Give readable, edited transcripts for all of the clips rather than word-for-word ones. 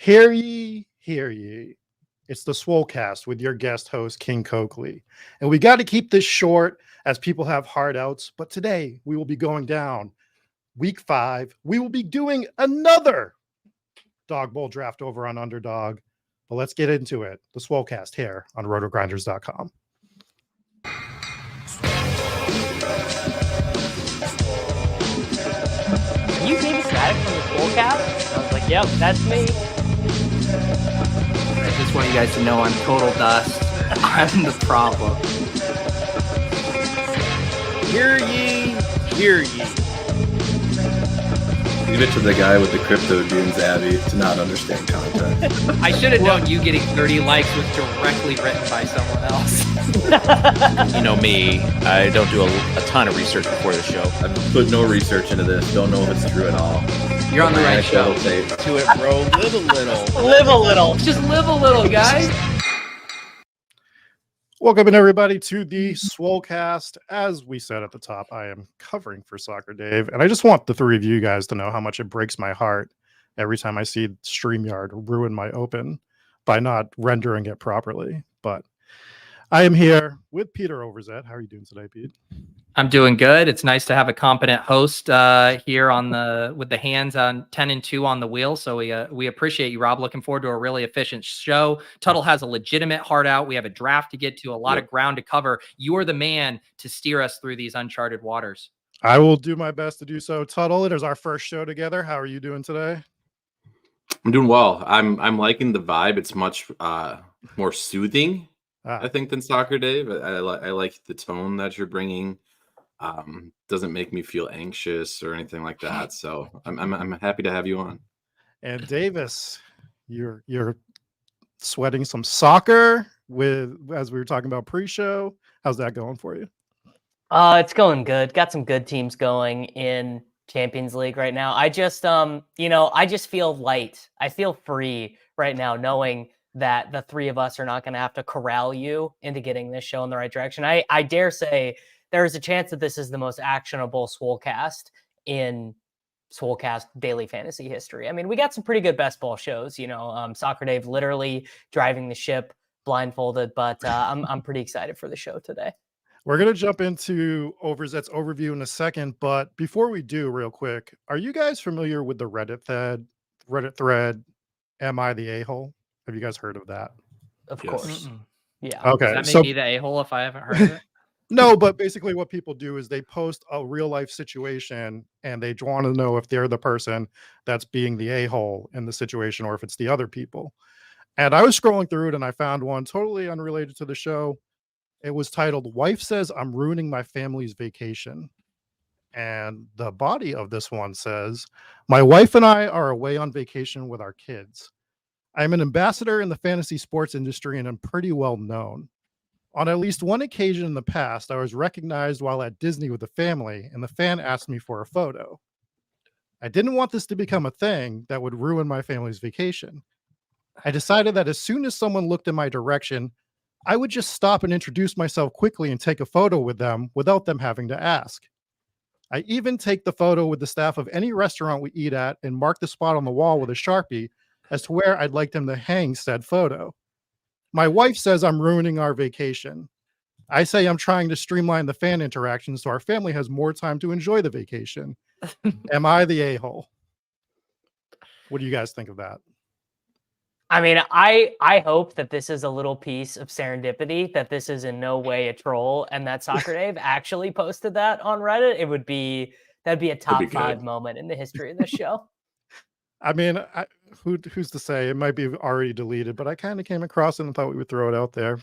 Hear ye, hear ye. It's the Swolecast with your guest host, King Coakley. And we got to keep this short as people have hard outs. But today we will be going down week 5. We will be doing another Dog Bowl Draft over on Underdog. But let's get into it. The Swolecast here on rotogrinders.com. Can you see me Mattek from the Swolecast? I was like, yep, that's me. I just want you guys to know I'm total dust. I'm the problem. Hear ye, hear ye. Leave it to the guy with the crypto dunes, Abby, to not understand context. I should have known you getting 30 likes was directly written by someone else. You know me, I don't do a ton of research before the show. I've put no research into this. Don't know if it's true at all. You're on the right show. To it, bro. Live a little. Live a little. Just live a little, guys. Welcome in everybody to the Swolecast. As we said at the top, I am covering for Soccer Dave, and I just want the three of you guys to know how much it breaks my heart every time I see StreamYard ruin my open by not rendering it properly. But I am here with Peter Overzet. How are you doing today, Pete? I'm doing good. It's nice to have a competent host here on with the hands on 10 and 2 on the wheel. So we appreciate you, Rob. Looking forward to a really efficient show. Tuttle has a legitimate heart out. We have a draft to get to, a lot of ground to cover. You are the man to steer us through these uncharted waters. I will do my best to do so. Tuttle, it is our first show together. How are you doing today? I'm doing well. I'm liking the vibe. It's much more soothing, I think, than Soccer Dave. I like the tone that you're bringing. Doesn't make me feel anxious or anything like that. So I'm happy to have you on. And Davis, you're sweating some soccer as we were talking about pre-show. How's that going for you? It's going good. Got some good teams going in Champions League right now. I just I just feel light. I feel free right now, knowing that the three of us are not going to have to corral you into getting this show in the right direction. I dare say there is a chance that this is the most actionable Swolecast in Swolecast daily fantasy history. I mean, we got some pretty good best ball shows, Soccer Dave literally driving the ship blindfolded, but I'm pretty excited for the show today. We're going to jump into Overzet's overview in a second, but before we do, real quick, are you guys familiar with the Reddit thread, Am I the A-hole? Have you guys heard of that? Of course. Yeah. Okay. Does that make me the a-hole if I haven't heard of it? No, but basically what people do is they post a real life situation and they want to know if they're the person that's being the a-hole in the situation or if it's the other people. And I was scrolling through it and I found one totally unrelated to the show. It was titled, "Wife Says I'm Ruining My Family's Vacation." And the body of this one says, "My wife and I are away on vacation with our kids. I'm an ambassador in the fantasy sports industry and I'm pretty well known. On at least one occasion in the past, I was recognized while at Disney with the family, and the fan asked me for a photo. I didn't want this to become a thing that would ruin my family's vacation. I decided that as soon as someone looked in my direction, I would just stop and introduce myself quickly and take a photo with them without them having to ask. I even take the photo with the staff of any restaurant we eat at and mark the spot on the wall with a Sharpie as to where I'd like them to hang said photo. My wife says I'm ruining our vacation. I say I'm trying to streamline the fan interaction so our family has more time to enjoy the vacation. Am I the a-hole?" What do you guys think of that? I mean, I hope that this is a little piece of serendipity, that this is in no way a troll, and that Soccer Dave actually posted that on Reddit. That'd be a top 5 moment in the history of this show. I mean, who's to say? It might be already deleted, but I kind of came across it and thought we would throw it out there.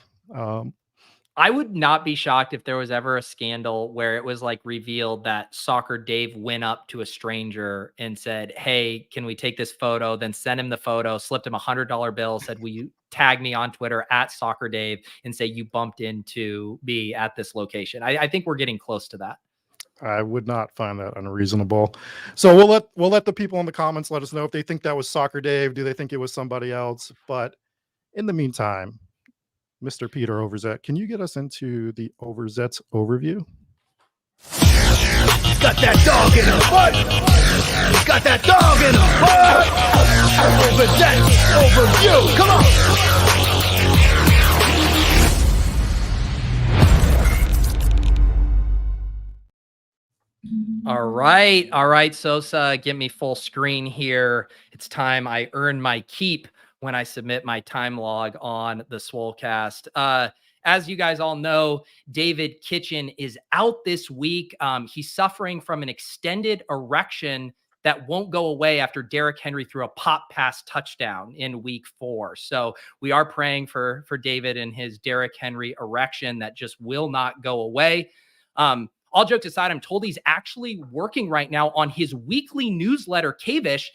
I would not be shocked if there was ever a scandal where it was like revealed that Soccer Dave went up to a stranger and said, "Hey, can we take this photo?" Then sent him the photo, slipped him $100 bill, said, "Will you tag me on Twitter at Soccer Dave and say you bumped into me at this location?" I think we're getting close to that. I would not find that unreasonable. So we'll let the people in the comments let us know if they think that was Soccer Dave. Do they think it was somebody else? But in the meantime, Mr. Peter Overzet, can you get us into the Overzet's overview? Got that dog in a butt. Got that dog in a butt. Overzet, Yo, come on. All right, Sosa, give me full screen here. It's time I earn my keep when I submit my time log on the Swolecast. As you guys all know, David Kitchen is out this week. He's suffering from an extended erection that won't go away after Derrick Henry threw a pop pass touchdown in week 4. So we are praying for David and his Derrick Henry erection that just will not go away. All jokes aside, I'm told he's actually working right now on his weekly newsletter, Kavish,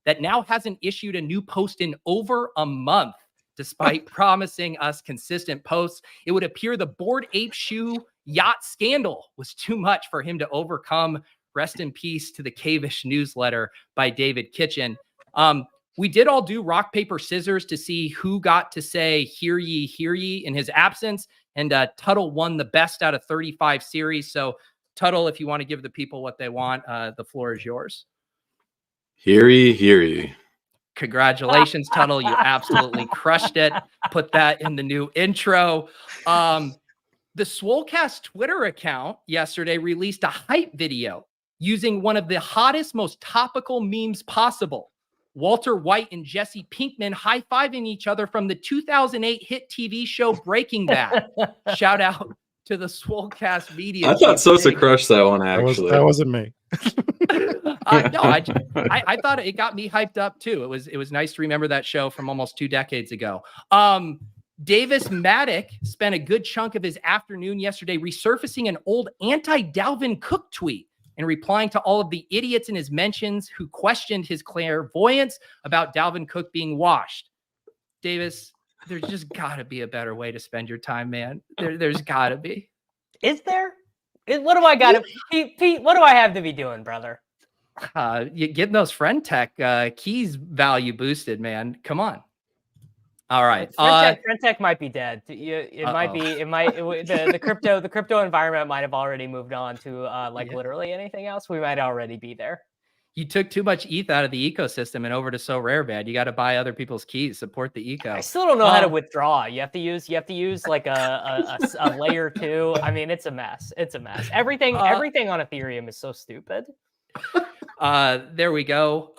that now hasn't issued a new post in over a month, despite promising us consistent posts. It would appear the Bored Ape Shoe yacht scandal was too much for him to overcome. Rest in peace to the Kavish newsletter by David Kitchen. We did all do rock, paper, scissors to see who got to say, hear ye in his absence. And Tuttle won the best out of 35 series. So Tuttle, if you want to give the people what they want, the floor is yours. Hear ye. Congratulations, Tuttle. You absolutely crushed it. Put that in the new intro. The Swolecast Twitter account yesterday released a hype video using one of the hottest, most topical memes possible. Walter White and Jesse Pinkman high-fiving each other from the 2008 hit TV show Breaking Bad. Shout out to the Swolecast media. I thought Sosa crushed that one, actually. That wasn't me. I thought it got me hyped up too. It was nice to remember that show from almost 2 decades ago. Davis Mattek spent a good chunk of his afternoon yesterday resurfacing an old anti-Dalvin Cook tweet and replying to all of the idiots in his mentions who questioned his clairvoyance about Dalvin Cook being washed. Davis, there's just got to be a better way to spend your time, man. There's got to be. Is there? What do I got to Pete? What do I have to be doing, brother? You getting those friend tech keys value boosted, man. Come on. All right. Friend tech might be dead. The crypto environment might have already moved on to literally anything else. We might already be there. You took too much ETH out of the ecosystem and over to So Rare Bad. You got to buy other people's keys, support the eco. I still don't know how to withdraw. You have to use like a layer 2. I mean, it's a mess. Everything on Ethereum is so stupid. There we go.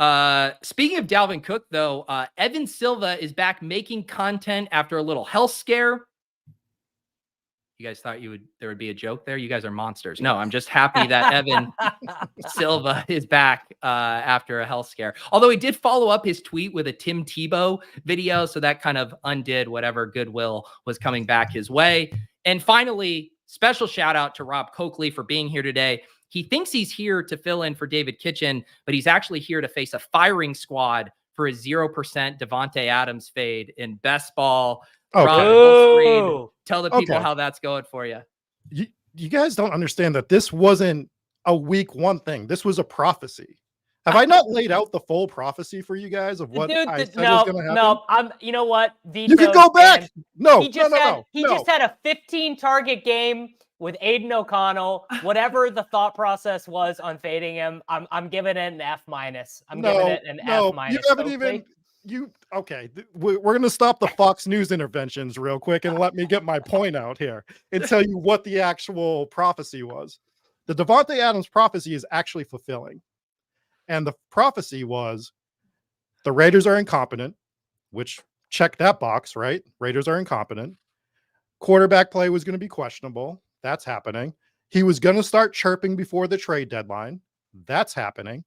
Speaking of Dalvin Cook, though, Evan Silva is back making content after a little health scare. You guys thought there would be a joke there? You guys are monsters. No, I'm just happy that Evan Silva is back after a health scare. Although he did follow up his tweet with a Tim Tebow video, so that kind of undid whatever goodwill was coming back his way. And finally, special shout out to Rob Coakley for being here today. He thinks he's here to fill in for David Kitchen, but he's actually here to face a firing squad for his 0% Devontae Adams fade in best ball. Okay. Rob, tell the people how that's going for you. You guys don't understand that this wasn't a week 1 thing. This was a prophecy. Have I not laid out the full prophecy for you guys of what I said was going to happen? No, you know what? You can go back. He just had a 15 target game with Aiden O'Connell. Whatever the thought process was on fading him, I'm giving it an F-. I'm giving it an F-. You haven't even. We're going to stop the Fox News interventions real quick and let me get my point out here and tell you what the actual prophecy was. The Devontae Adams prophecy is actually fulfilling. And the prophecy was the Raiders are incompetent, which check that box, right? Raiders are incompetent. Quarterback play was going to be questionable. That's happening. He was going to start chirping before the trade deadline. That's happening.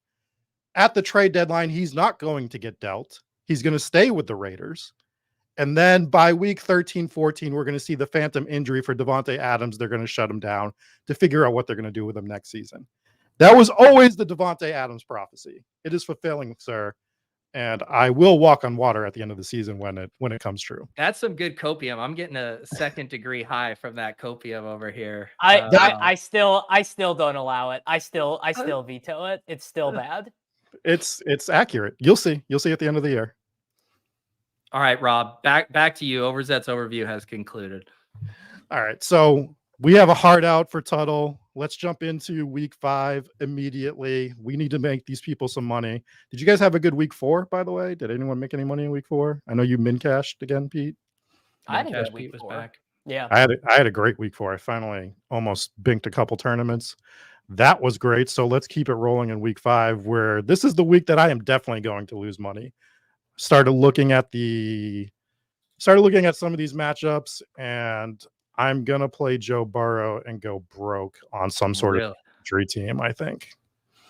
At the trade deadline, he's not going to get dealt. He's going to stay with the Raiders. And then by week 13, 14, we're going to see the phantom injury for Devontae Adams. They're going to shut him down to figure out what they're going to do with him next season. That was always the Devontae Adams prophecy. It is fulfilling, sir. And I will walk on water at the end of the season when it comes true. That's some good copium. I'm getting a 2nd degree high from that copium over here. I still don't allow it. I still veto it. It's still bad. It's accurate. You'll see at the end of the year. All right, Rob, back to you. Overzet's overview has concluded. All right. So we have a hard out for Tuttle. let's jump into week 5 immediately. We need to make these people some money. Did you guys have a good week 4, by the way? Did anyone make any money in week 4? I know you min cashed again, Pete. I had a Cash good week Pete was 4. back. Yeah. I had a great week 4. I finally almost binked a couple tournaments. That was great. So let's keep it rolling in week 5, where this is the week that I am definitely going to lose money. Started looking at some of these matchups, and I'm gonna play Joe Burrow and go broke on some sort of injury team, I think.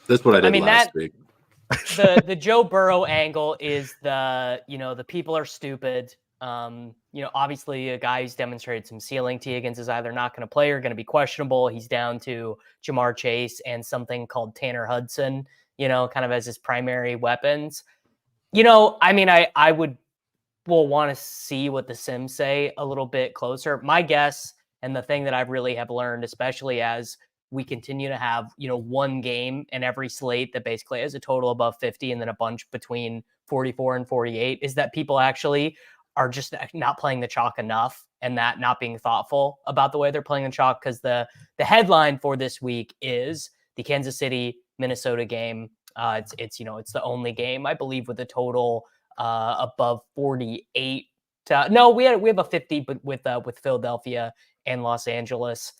That's what I did last week. The Joe Burrow angle is the people are stupid. Obviously a guy who's demonstrated some ceiling to Higgins is either not going to play or going to be questionable. He's down to Jamar Chase and something called Tanner Hudson, kind of as his primary weapons. I will want to see what the Sims say a little bit closer. My guess, and the thing that I really have learned, especially as we continue to have, one game in every slate that basically has a total above 50 and then a bunch between 44 and 48, is that people actually are just not playing the chalk enough, and that not being thoughtful about the way they're playing the chalk. Because the headline for this week is the Kansas City Minnesota game. It's the only game, I believe, with a total above 48. No, we have a 50, but with Philadelphia and Los Angeles.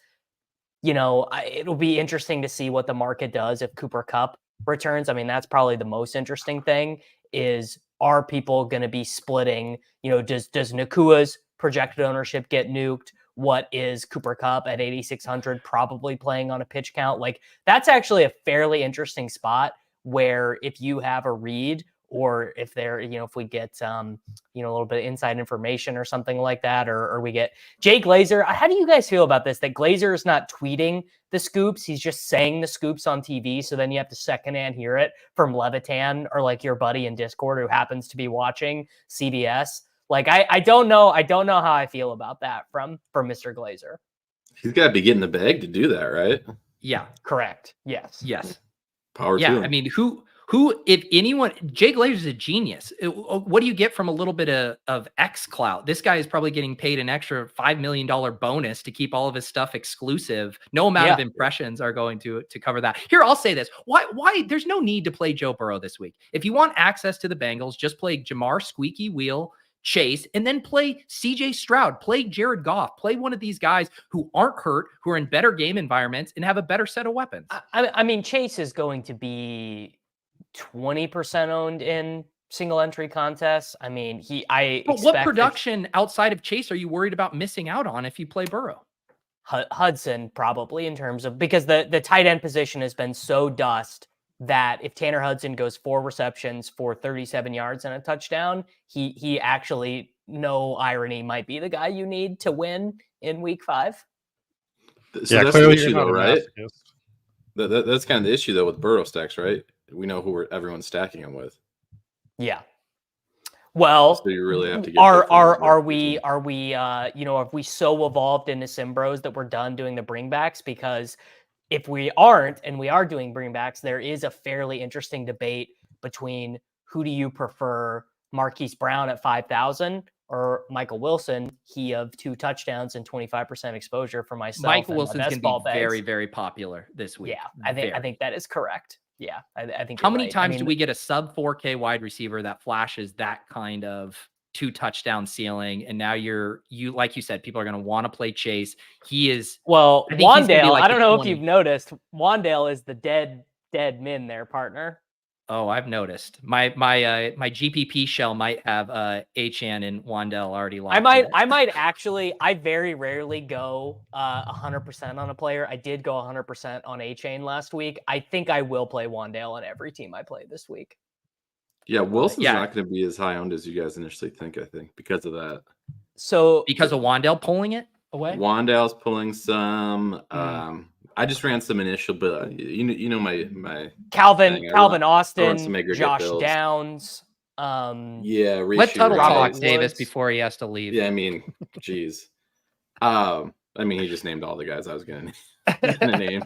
It'll be interesting to see what the market does if Cooper Kupp returns. I mean, that's probably the most interesting thing. Is, are people going to be splitting? Does Nakua's projected ownership get nuked? What is Cooper Kupp at 8,600 probably playing on a pitch count? Like, that's actually a fairly interesting spot where if you have a read, or if they're, if we get, a little bit of inside information or something like that, or we get Jay Glazer. How do you guys feel about this? That Glazer is not tweeting the scoops. He's just saying the scoops on TV. So then you have to secondhand hear it from Levitan or like your buddy in Discord who happens to be watching CBS. Like, I don't know. I don't know how I feel about that from Mr. Glazer. He's got to be getting the bag to do that, right? Yeah. Correct. Yes. Power to him. I mean, who, if anyone, Jay Glazer's a genius. What do you get from a little bit of X clout? This guy is probably getting paid an extra $5 million bonus to keep all of his stuff exclusive. No amount of impressions are going to cover that. Here, I'll say this. Why? There's no need to play Joe Burrow this week. If you want access to the Bengals, just play Jamar Squeaky Wheel Chase, and then play CJ Stroud, play Jared Goff, play one of these guys who aren't hurt, who are in better game environments and have a better set of weapons. I mean, Chase is going to be 20% owned in single entry contests. I mean, But what production outside of Chase are you worried about missing out on if you play Burrow? Hudson, probably, in terms of, because the tight end position has been so dust that if Tanner Hudson goes 4 receptions for 37 yards and a touchdown, he actually, no irony, might be the guy you need to win in week 5. So that's the issue, though, right? That's kind of the issue, though, with Burrow stacks, right? We know who everyone's stacking him with. Yeah. Well, so you really have to get are we have we so evolved into Simbros that we're done doing the bringbacks? Because if we aren't, and we are doing bringbacks, there is a fairly interesting debate between who do you prefer, Marquise Brown at 5,000 or Michael Wilson, he of 2 touchdowns and 25% exposure for myself. Michael Wilson's going to be very, very popular this week. Yeah, I think that is correct. Yeah, I think. How many times do we get a sub 4K wide receiver that flashes that kind of 2 touchdown ceiling? And now you like you said, people are going to want to play Chase. He is Wandale. I don't know if you've noticed, Wandale is the dead min there, partner. Oh, I've noticed. My GPP shell might have Achan and Wandale already locked. I very rarely go 100% on a player. I did go 100% on Achan last week. I think I will play Wandale on every team I play this week. Yeah, Wilson's not going to be as high owned as you guys initially think, I think, because of that. So because of Wandale pulling it away? Wandale's pulling some. I just ran some initial, but you know my Calvin Austin, Josh Downs. Let Tuttle talk, Davis, before he has to leave. Yeah, I mean, geez. I mean, he just named all the guys I was going to name.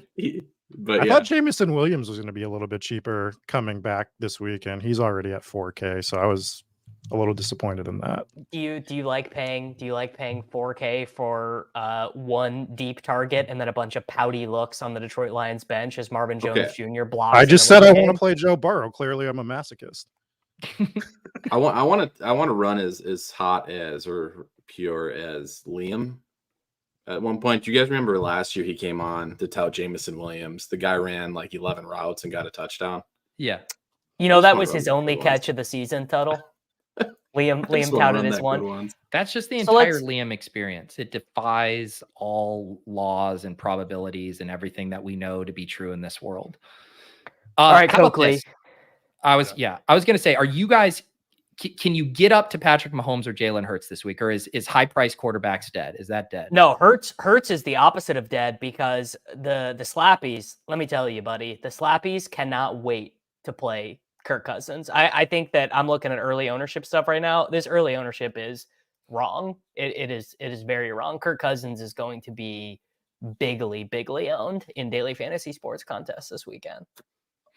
But I thought Jamison Williams was going to be a little bit cheaper coming back this weekend. He's already at 4K, so I was a little disappointed in that. Do you like paying 4K for one deep target and then a bunch of pouty looks on the Detroit Lions bench as Marvin Jones Jr. blocks? I just said I want to play Joe Burrow. Clearly, I'm a masochist. I want to run as hot as or pure as Liam. At one point, do you guys remember last year he came on to tout Jameson Williams? The guy ran like 11 routes and got a touchdown. Yeah. You know, that was his only catch of the season, Tuttle. Liam touted his one. That's just the entire Liam experience. It defies all laws and probabilities and everything that we know to be true in this world. All right, Coakley. I was going to say, are you guys, can you get up to Patrick Mahomes or Jalen Hurts this week, or is high price quarterbacks dead? Is that dead? No, Hurts is the opposite of dead, because the slappies, let me tell you, buddy, the slappies cannot wait to play Kirk Cousins. I think that I'm looking at early ownership stuff right now. This early ownership is wrong. It is very wrong. Kirk Cousins is going to be bigly owned in daily fantasy sports contests this weekend.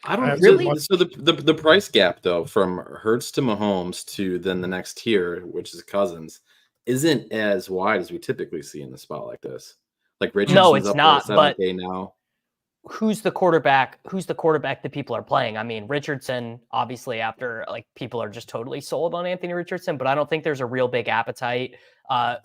I don't really. So the price gap though from Hurts to Mahomes to then the next tier, which is Cousins, isn't as wide as we typically see in the spot like this. Like Richardson's no, it's not. But now, who's the quarterback? Who's the quarterback that people are playing? I mean, Richardson, obviously, after like people are just totally sold on Anthony Richardson, but I don't think there's a real big appetite. I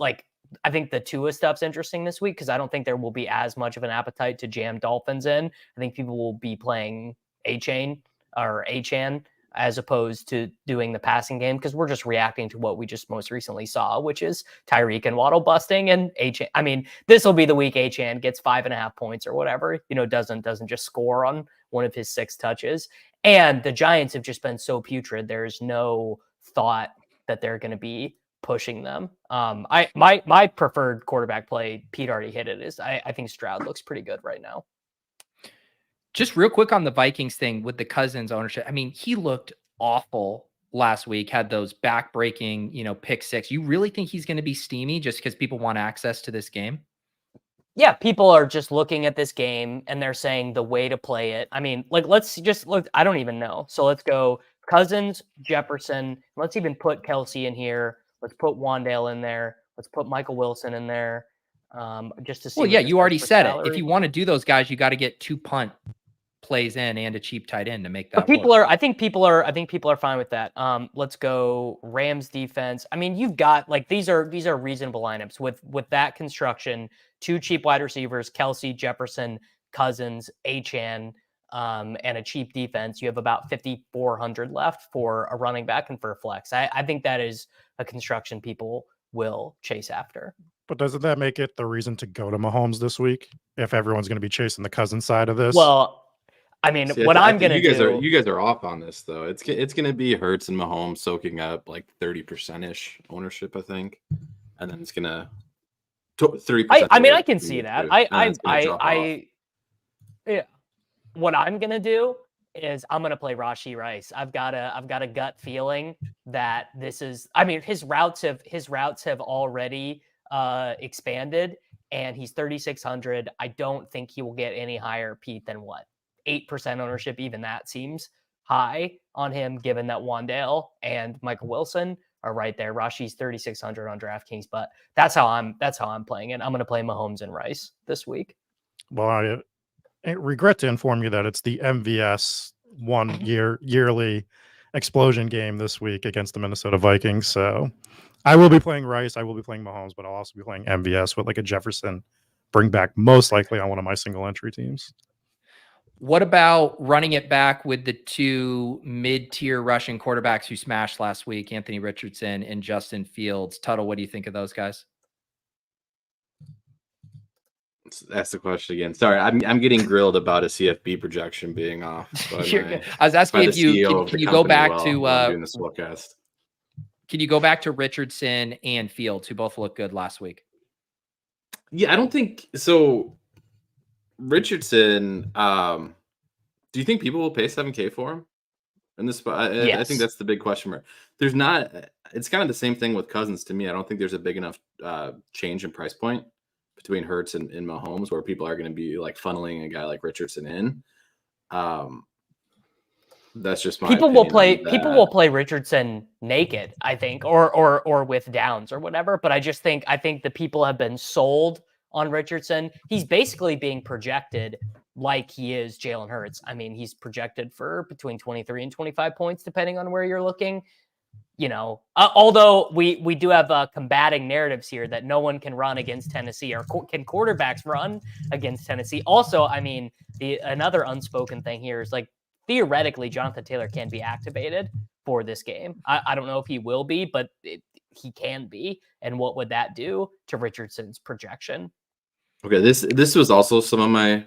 think the Tua stuff's interesting this week because I don't think there will be as much of an appetite to jam Dolphins in. I think people will be playing A-Chain or A-Chan as opposed to doing the passing game because we're just reacting to what we just most recently saw, which is Tyreek and Waddle busting and A-Chan. I mean, this will be the week A-Chan gets 5.5 points or whatever, doesn't just score on one of his 6 touches. And the Giants have just been so putrid. There's no thought that they're going to be pushing them. My preferred quarterback play, Pete already hit it, is I think Stroud looks pretty good right now. Just real quick on the Vikings thing with the Cousins ownership. I mean, he looked awful last week, had those back-breaking, pick 6. You really think he's going to be steamy just because people want access to this game? Yeah, people are just looking at this game and they're saying the way to play it. I mean, let's just look. I don't even know. So let's go Cousins, Jefferson. Let's even put Kelsey in here. Let's put Wandale in there. Let's put Michael Wilson in there. Just to see. Well, yeah, you already said it. If you want to do those guys, you got to get 2 punt plays in and a cheap tight end to make that. But I think people are fine with that. Let's go Rams defense. I mean, you've got these are reasonable lineups with that construction. 2 cheap wide receivers, Kelsey, Jefferson, Cousins, Achane, and a cheap defense. You have about 5,400 left for a running back and for a flex. I think that is a construction people will chase after. But doesn't that make it the reason to go to Mahomes this week if everyone's going to be chasing the Cousins side of this? Well, I mean, what I'm going to do... You guys are off on this, though. It's going to be Hurts and Mahomes soaking up 30%-ish ownership, I think. And then it's going to... 30%. I mean, I can see that. Yeah. What I'm going to do is I'm going to play Rashee Rice. I've got a gut feeling that this is... I mean, his routes have already... expanded, and he's 3,600. I don't think he will get any higher, Pete, than 8% ownership. Even that seems high on him, given that Wandale and Michael Wilson are right there. Rashee's 3,600 on DraftKings, but that's how I'm playing it. I'm going to play Mahomes and Rice this week. Well, I regret to inform you that it's the MVS yearly explosion game this week against the Minnesota Vikings. So I will be playing Rice. I will be playing Mahomes, but I'll also be playing MVS with a Jefferson bring back most likely on one of my single entry teams. What about running it back with the 2 mid-tier Russian quarterbacks who smashed last week, Anthony Richardson and Justin Fields? Tuttle, what do you think of those guys? Ask the question again. Sorry, I'm getting grilled about a CFB projection being off. I was asking if can you go back to doing the Swolecast. Can you go back to Richardson and Fields, who both looked good last week? Yeah, I don't think so. Richardson, do you think people will pay $7K for him in this spot? Yes. I think that's the big question mark. There's not. It's kind of the same thing with Cousins to me. I don't think there's a big enough change in price point between Hurts and Mahomes where people are going to be funneling a guy like Richardson in. That's just my people will opinion play on people that. will play Richardson naked, I think, or with downs or whatever. But I think the people have been sold on Richardson. He's basically being projected like he is Jalen Hurts. I mean, he's projected for between 23 and 25 points, depending on where you're looking. Although we do have combating narratives here that no one can run against Tennessee, or can quarterbacks run against Tennessee. Also, I mean, another unspoken thing here is like, theoretically, Jonathan Taylor can be activated for this game. I don't know if he will be, but he can be. And what would that do to Richardson's projection? Okay, this was also some of my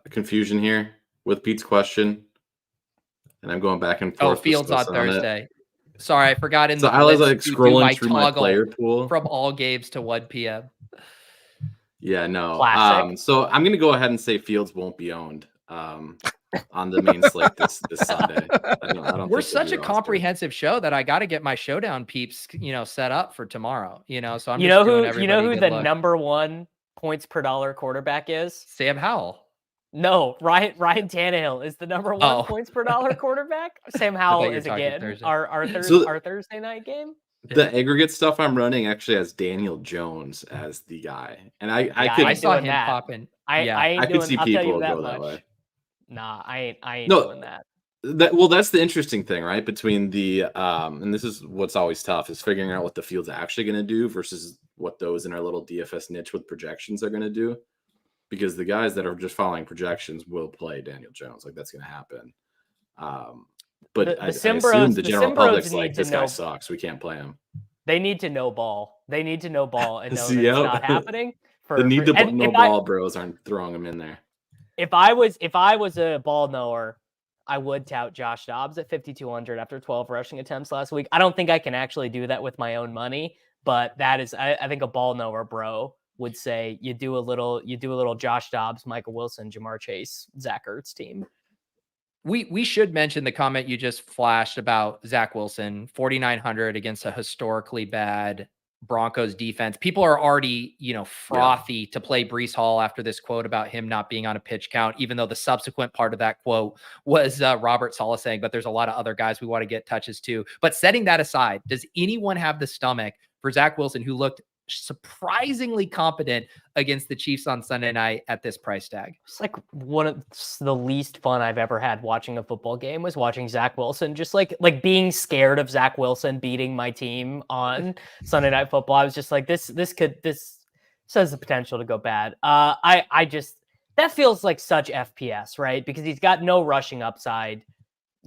confusion here with Pete's question, and I'm going back and forth. Fields on Thursday. Sorry, I forgot in so the I was blitz like to do scrolling through my player pool from all games to 1 p.m. Yeah, no. Classic. So I'm gonna go ahead and say Fields won't be owned on the main slate this Sunday. I don't We're think such a he'll be rostered. comprehensive show that I got to get my showdown peeps, set up for tomorrow. So I'm you just know doing who everybody good the luck. number one points per dollar quarterback is? Sam Howell. No, Ryan Tannehill is the number one points per dollar quarterback. Sam Howell is again our Thursday night game. The aggregate stuff I'm running actually has Daniel Jones as the guy, and I saw him popping. I could see people go that way. Nah, I ain't doing that. That's the interesting thing, right? Between the and this is what's always tough, is figuring out what the field's actually going to do versus what those in our little DFS niche with projections are going to do. Because the guys that are just following projections will play Daniel Jones, like that's going to happen. But I assume the general public's like, this guy sucks, we can't play him. They need to know ball. They need to know ball and know that it's not happening. The need to know ball bros aren't throwing him in there. If I was a ball knower, I would tout Josh Dobbs at 5,200 after 12 rushing attempts last week. I don't think I can actually do that with my own money, but that is, I think a ball knower bro would say you do a little Josh Dobbs, Michael Wilson, Jamar Chase, Zach Ertz team. We should mention the comment you just flashed about Zach Wilson, 4,900 against a historically bad Broncos defense. People are already, frothy to play Breece Hall after this quote about him not being on a pitch count, even though the subsequent part of that quote was Robert Saleh saying, but there's a lot of other guys we want to get touches to. But setting that aside, does anyone have the stomach for Zach Wilson, who looked surprisingly competent against the Chiefs on Sunday night at this price tag? It's like one of the least fun I've ever had watching a football game was watching Zach Wilson, just like being scared of Zach Wilson beating my team on Sunday Night Football. I was just like, this has the potential to go bad. That feels like such FPS, right? Because he's got no rushing upside.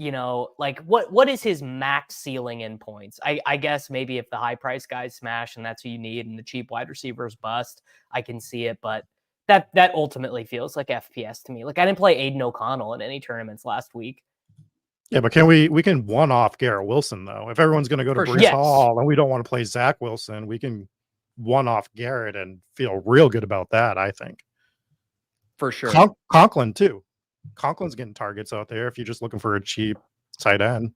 What is his max ceiling in points? I guess maybe if the high price guys smash and that's who you need and the cheap wide receivers bust, I can see it. But that ultimately feels like FPS to me. Like I didn't play Aiden O'Connell in any tournaments last week. Yeah, but we can one off Garrett Wilson though. If everyone's going to go to Breece Hall and we don't want to play Zach Wilson, we can one off Garrett and feel real good about that, I think. For sure. Conklin too. Conklin's getting targets out there if you're just looking for a cheap tight end.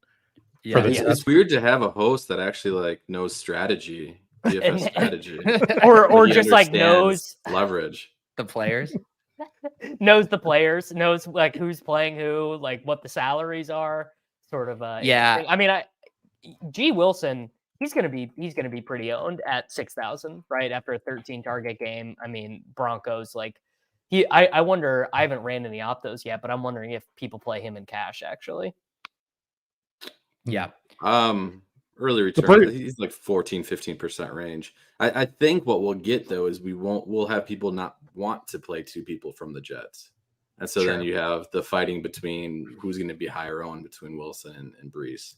Yeah, it's weird to have a host that actually knows strategy, DFS strategy, or just knows leverage the players, knows the players, knows who's playing who, what the salaries are, sort of. Yeah, I mean, G Wilson, he's gonna be pretty owned at 6,000, right after a 13 target game. I mean, Broncos I wonder, I haven't ran any optos yet, but I'm wondering if people play him in cash actually. Yeah. Early return, he's 14-15% range. I think what we'll get though is we'll have people not want to play two people from the Jets. And so then you have the fighting between who's going to be higher owned between Wilson and Breece.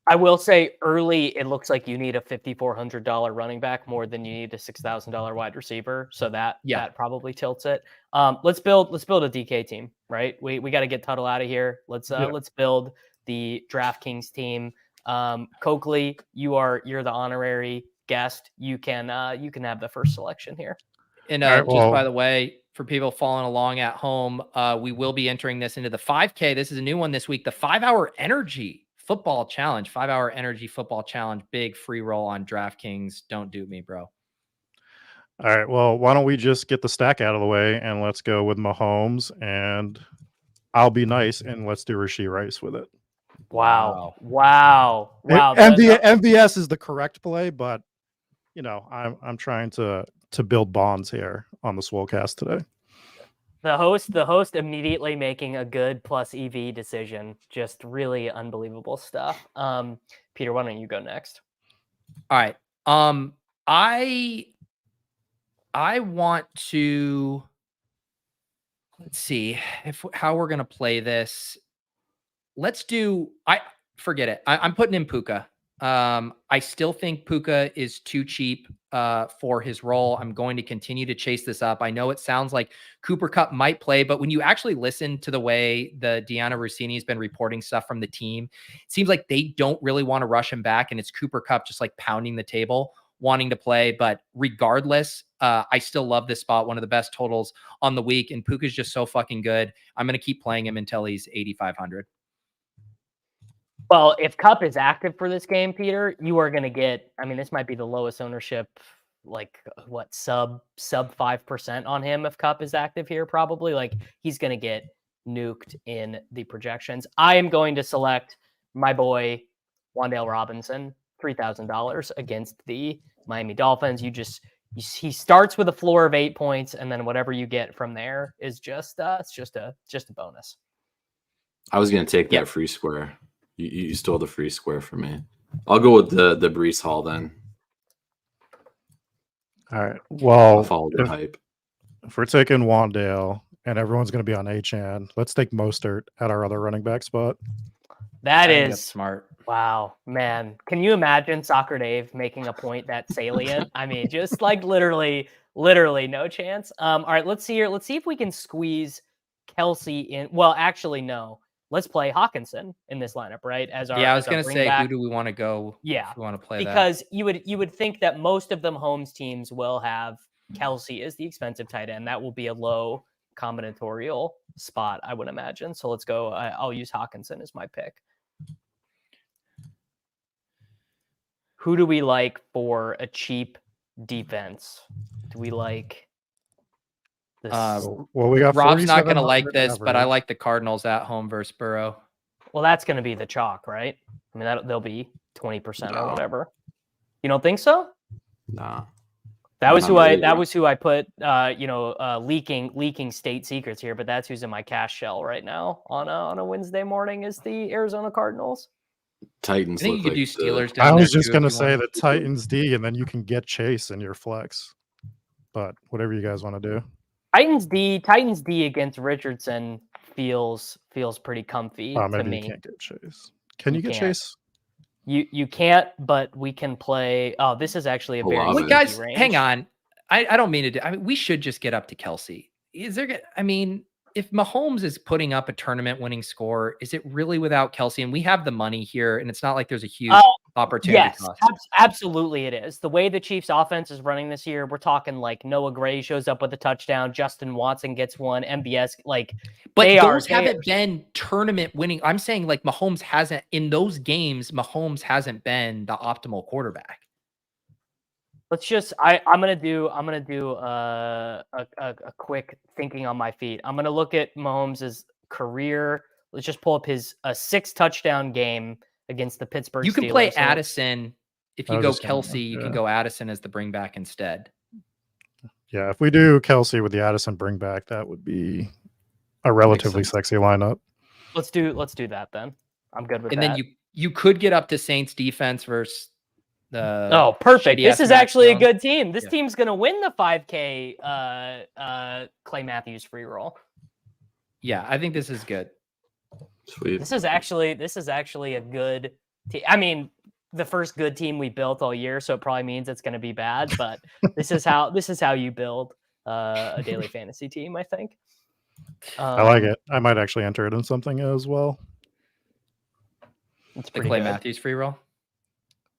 I will say early, it looks like you need a $5,400 running back more than you need a $6,000 wide receiver. So that probably tilts it. Let's build a DK team, right? We got to get Tuttle out of here. Let's build the DraftKings team. Coakley, you're the honorary guest. You can have the first selection here. And by the way, for people following along at home, we will be entering this into the 5K. This is a new one this week, the 5-hour energy football challenge, 5-hour energy football challenge, big free roll on DraftKings. Don't do me, bro. All right. Well, why don't we just get the stack out of the way and let's go with Mahomes. And I'll be nice and let's do Rashee Rice with it. Wow. MVS is the correct play, but I'm trying to build bonds here on the Swolecast today. The host immediately making a good plus EV decision. Just really unbelievable stuff. Peter, why don't you go next? All right. I want to, let's see how we're going to play this. Forget it. I'm putting in Puka. I still think Puka is too cheap for his role. I'm going to continue to chase this up. I know it sounds like Cooper Kupp might play, but when you actually listen to the way the Deanna Rossini has been reporting stuff from the team, it seems like they don't really want to rush him back, and it's Cooper Kupp just like pounding the table, wanting to play. But regardless, I still love this spot. One of the best totals on the week, and Puka's just so fucking good. I'm going to keep playing him until he's 8,500. Well, if Kupp is active for this game, Peter, you are going to get, this might be the lowest ownership, sub 5% on him. If Kupp is active here, probably he's going to get nuked in the projections. I am going to select my boy, Wan'Dale Robinson, $3,000 against the Miami Dolphins. He starts with a floor of 8 points, and then whatever you get from there is just a bonus. I was going to take that free square. You stole the free square for me. I'll go with the Breece Hall then. All right. Well, I'll follow the hype. If we're taking Wan'Dale and everyone's going to be on Achane, let's take Mostert at our other running back spot. That's smart. Wow, man. Can you imagine Soccer Dave making a point that salient? Just literally no chance. All right, let's see here. Let's see if we can squeeze Kelsey in. Well, actually, no. Let's play Hawkinson in this lineup, right? I was going to say, who do we want to go? Yeah, if we want to play because you would think that most of them Mahomes teams will have Kelsey as the expensive tight end. That will be a low combinatorial spot, I would imagine. So let's go. I'll use Hawkinson as my pick. Who do we like for a cheap defense? Do we like this? Well, we got Rob's not going to 4,700 like this, average. but I like the Cardinals at home versus Burrow. Well, that's going to be the chalk, right? They'll be 20% or whatever. You don't think so? Nah. That was who I put. Leaking state secrets here, but that's who's in my cash shell right now on a Wednesday morning is the Arizona Cardinals. Titans. I think you could do Steelers. I was just going to say the Titans D, and then you can get Chase in your flex. But whatever you guys want to do. Titans D against Richardson feels pretty comfy to me. You can't get Chase. Can you get Chase? You can't, but we can play. Oh, this is actually a very Wait, guys, range. hang on. I don't mean to do. We should just get up to Kelsey. If Mahomes is putting up a tournament-winning score, is it really without Kelsey? And we have the money here, and it's not like there's a huge opportunity. Yes, absolutely it is. The way the Chiefs' offense is running this year, we're talking Noah Gray shows up with a touchdown, Justin Watson gets one, MBS, But those haven't been tournament-winning. I'm saying Mahomes hasn't, in those games, Mahomes hasn't been the optimal quarterback. Let's just. I'm gonna do a quick thinking on my feet. I'm gonna look at Mahomes' career. Let's just pull up his 6 touchdown game against the Pittsburgh Steelers. You can play Addison if you go Kelsey. You can go Addison as the bring back instead. Yeah, if we do Kelsey with the Addison bring back, that would be a relatively sexy lineup. Let's do that then. I'm good with that. And then you could get up to Saints defense versus. Perfect. This is actually a good team. This team's going to win the 5K Clay Matthews free roll. Yeah, I think this is good. Sweet. This is actually a good team. The first good team we built all year, so it probably means it's going to be bad, but this is how you build a daily fantasy team, I think. I like it. I might actually enter it in something as well. It's the Clay Matthews free roll.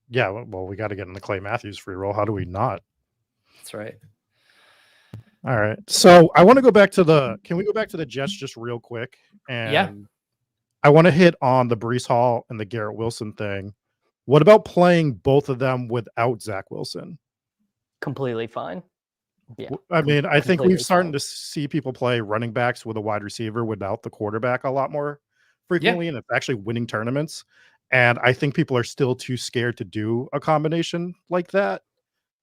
Yeah, well, we got to get in the Clay Matthews free roll. How do we not? That's right. All right. So I want to go back to can we go back to the Jets just real quick? And I want to hit on the Breece Hall and the Garrett Wilson thing. What about playing both of them without Zach Wilson? Completely fine. Yeah. I mean, I think we've Completely started fine. to see people play running backs with a wide receiver without the quarterback a lot more frequently, and it's actually winning tournaments. And I think people are still too scared to do a combination like that,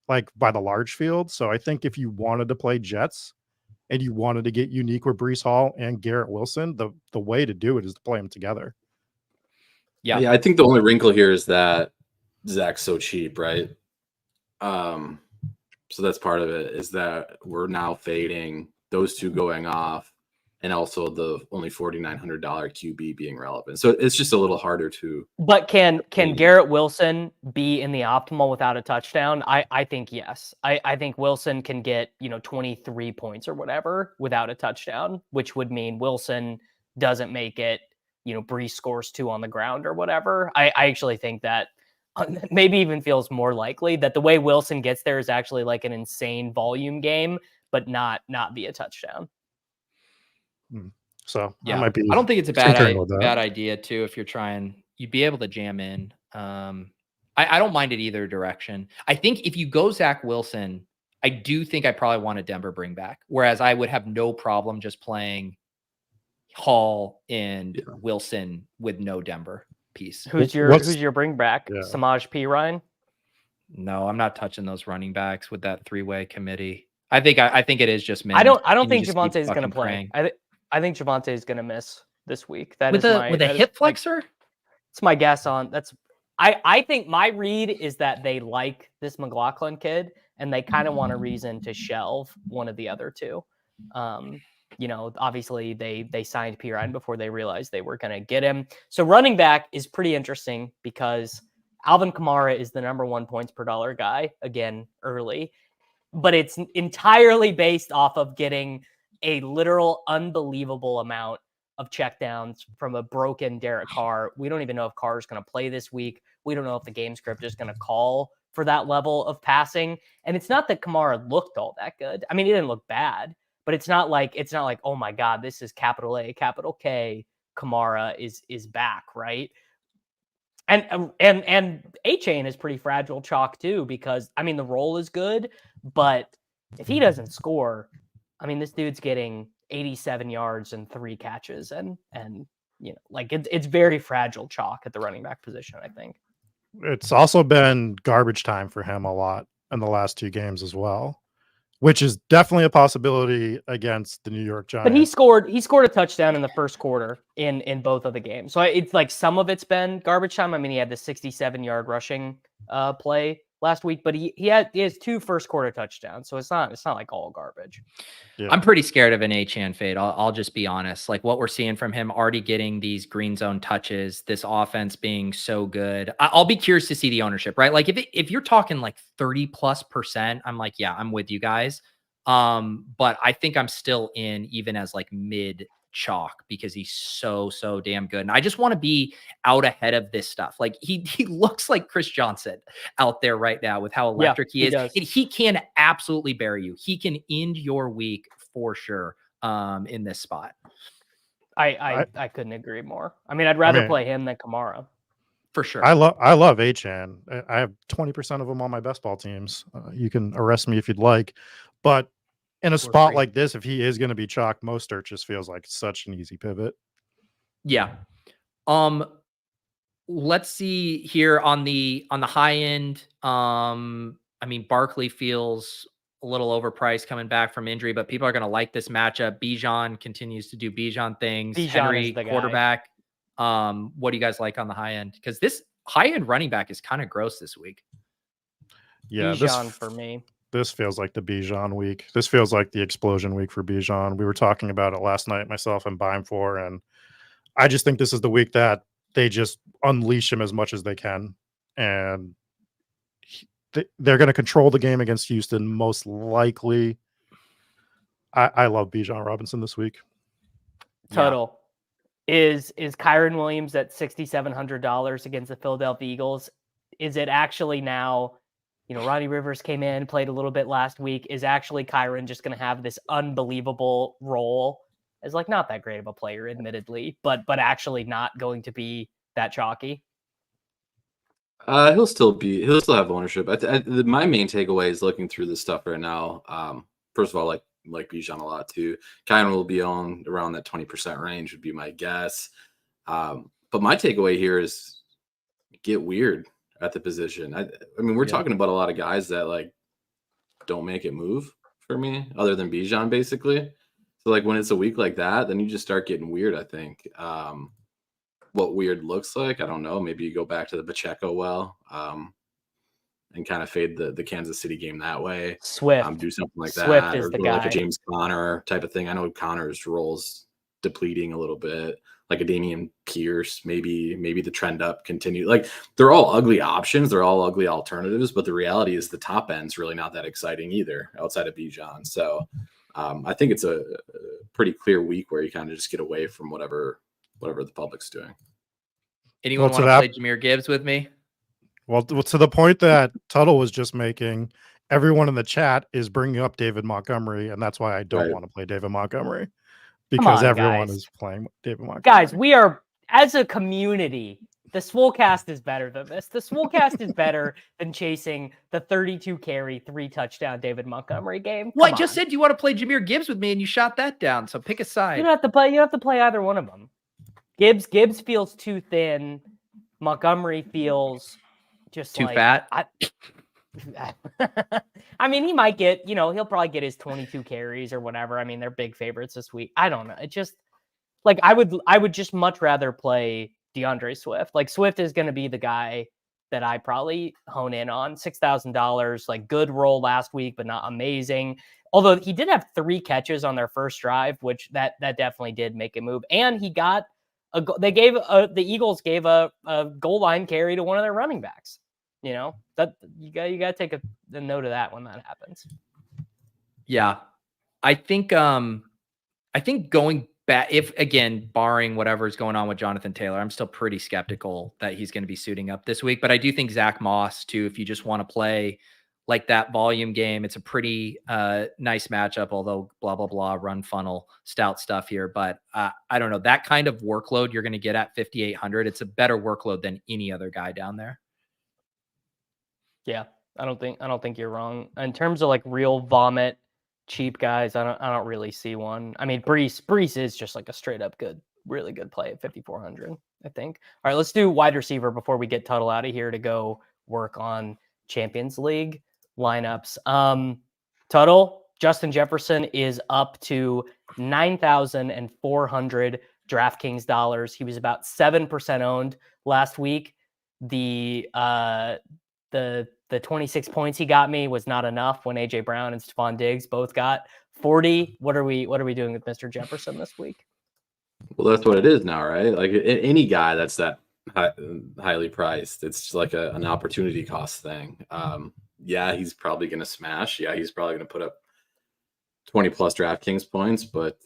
like by the large field. So I think if you wanted to play Jets and you wanted to get unique with Brees Hall and Garrett Wilson, the way to do it is to play them together. Yeah. I think the only wrinkle here is that Zach's so cheap, right? So that's part of it, is that we're now fading those two going off, and also the only $4,900 QB being relevant. So it's just a little harder to. But can Maybe. Garrett Wilson be in the optimal without a touchdown? I think yes. I think Wilson can get 23 points or whatever without a touchdown, which would mean Wilson doesn't make it. Brees scores 2 on the ground or whatever. I actually think that maybe even feels more likely that the way Wilson gets there is actually like an insane volume game, but not via touchdown. So Yeah, I might be. I don't think it's a tinkering with that. bad idea too. If you're trying, you'd be able to jam in. I don't mind it either direction. I think if you go Zach Wilson, I do think I probably want a Denver bring back. Whereas I would have no problem just playing Hall and Wilson with no Denver piece. Who's your bring back? Yeah. Samaj P. Ryan? No, I'm not touching those running backs with that 3-way committee. I think it is just I don't think Javonte is going to play. I think Javonte is going to miss this week. With a hip flexor. It's my guess on that's. I think my read is that they like this McLaughlin kid and they kind of want a reason to shelve one of the other two. Obviously they signed P. Ryan before they realized they were going to get him. So running back is pretty interesting because Alvin Kamara is the number 1 points per dollar guy again early, but it's entirely based off of getting a literal unbelievable amount of checkdowns from a broken Derek Carr. We don't even know if Carr is going to play this week. We don't know if the game script is going to call for that level of passing. And it's not that Kamara looked all that good. I mean, he didn't look bad, but it's not like, oh my God, this is capital A, capital K. Kamara is back, right? And A-Chain is pretty fragile chalk too, because I mean, the roll is good, but if he doesn't score, I mean, this dude's getting 87 yards and 3 catches, and it's very fragile chalk at the running back position, I think. It's also been garbage time for him a lot in the last 2 games as well, which is definitely a possibility against the New York Giants. But he scored a touchdown in the first quarter in both of the games. So it's like some of it's been garbage time. I mean, he had the 67-yard rushing play last week, but he has 2 first quarter touchdowns. So it's not like all garbage. Yeah. I'm pretty scared of an Achane fade. I'll just be honest. Like what we're seeing from him, already getting these green zone touches, this offense being so good. I'll be curious to see the ownership, right? Like if you're talking like 30+%, I'm like, yeah, I'm with you guys. But I think I'm still in even as like mid chalk because he's so damn good. And I just want to be out ahead of this stuff. Like he looks like Chris Johnson out there right now with how electric he is. And he can absolutely bury you. He can end your week for sure in this spot. I couldn't agree more. I mean, I'd rather play him than Kamara. For sure. I love Achane. I have 20% of them on my best ball teams. You can arrest me if you'd like, but in a spot like this, if he is going to be chalk, Mostert just feels like such an easy pivot. Yeah. Let's see here on the high end. I mean, Barkley feels a little overpriced coming back from injury, but people are going to like this matchup. Bijan continues to do Bijan things. Henry, quarterback. What do you guys like on the high end? Because this high end running back is kind of gross this week. Yeah, Bijan for me. This feels like the Bijan week. This feels like the explosion week for Bijan. We were talking about it last night, myself and Bime for, and I just think this is the week that they just unleash him as much as they can, and they're going to control the game against Houston most likely. I love Bijan Robinson this week. Total is Kyron Williams at $6,700 against the Philadelphia Eagles. Is it actually now? Rodney Rivers came in, played a little bit last week. Is actually Kyron just going to have this unbelievable role as like not that great of a player, admittedly, but actually not going to be that chalky? He'll still have ownership. My main takeaway is looking through this stuff right now. first of all, like Bijan a lot too. Kyron will be on around that 20% range would be my guess. But my takeaway here is get weird at the position. I mean, we're talking about a lot of guys that like don't make it move for me, other than Bijan, basically. So like when it's a week like that, then you just start getting weird. I think. What weird looks like, I don't know. Maybe you go back to the Pacheco and kind of fade the Kansas City game that way. Swift. Do something like Swift that, is or the go guy. like a James Conner type of thing. I know Conner's role's depleting a little bit, like a Damian Pierce, maybe the trend up continue. Like they're all ugly options, they're all ugly alternatives, but the reality is the top end's really not that exciting either outside of Bijan. So I think it's a pretty clear week where you kind of just get away from whatever the public's doing. Anyone want to play Jahmyr Gibbs with me? Well, to the point that Tuttle was just making, everyone in the chat is bringing up David Montgomery, and that's why I don't want to play David Montgomery, because everyone is playing David Montgomery. Guys, we are, as a community, the Swolecast is better than this. The Swolecast is better than chasing the 32 carry, 3 touchdown David Montgomery game. Well, I just said you want to play Jahmyr Gibbs with me, and you shot that down. So pick a side. You don't have to play either one of them. Gibbs feels too thin. Montgomery feels just too fat. I mean, he might get, he'll probably get his 22 carries or whatever. I mean, they're big favorites this week. I don't know. It just like I would just much rather play DeAndre Swift. Like Swift is going to be the guy that I probably hone in on. $6,000, like good roll last week, but not amazing. Although he did have 3 catches on their first drive, which that definitely did make a move. And he got the Eagles gave a goal line carry to one of their running backs. That you got to take a note of that when that happens. Yeah, I think going back, if again barring whatever's going on with Jonathan Taylor, I'm still pretty skeptical that he's going to be suiting up this week. But I do think Zach Moss too. If you just want to play like that volume game, it's a pretty nice matchup. Although blah blah blah run funnel stout stuff here, but I don't know, that kind of workload you're going to get at 5,800. It's a better workload than any other guy down there. Yeah, I don't think you're wrong. In terms of like real vomit cheap guys, I don't really see one. I mean, Brees is just like a straight up really good play at 5,400, I think. All right, let's do wide receiver before we get Tuttle out of here to go work on Champions League lineups. Tuttle, Justin Jefferson is up to 9,400 DraftKings dollars. He was about 7% owned last week. The 26 points he got me was not enough when AJ Brown and Stephon Diggs both got 40. What are we doing with Mr. Jefferson this week? Well, that's what it is now, right? Like any guy that's that highly priced, it's just like an opportunity cost thing. Yeah, he's probably going to smash. Yeah, he's probably going to put up 20 plus DraftKings points, but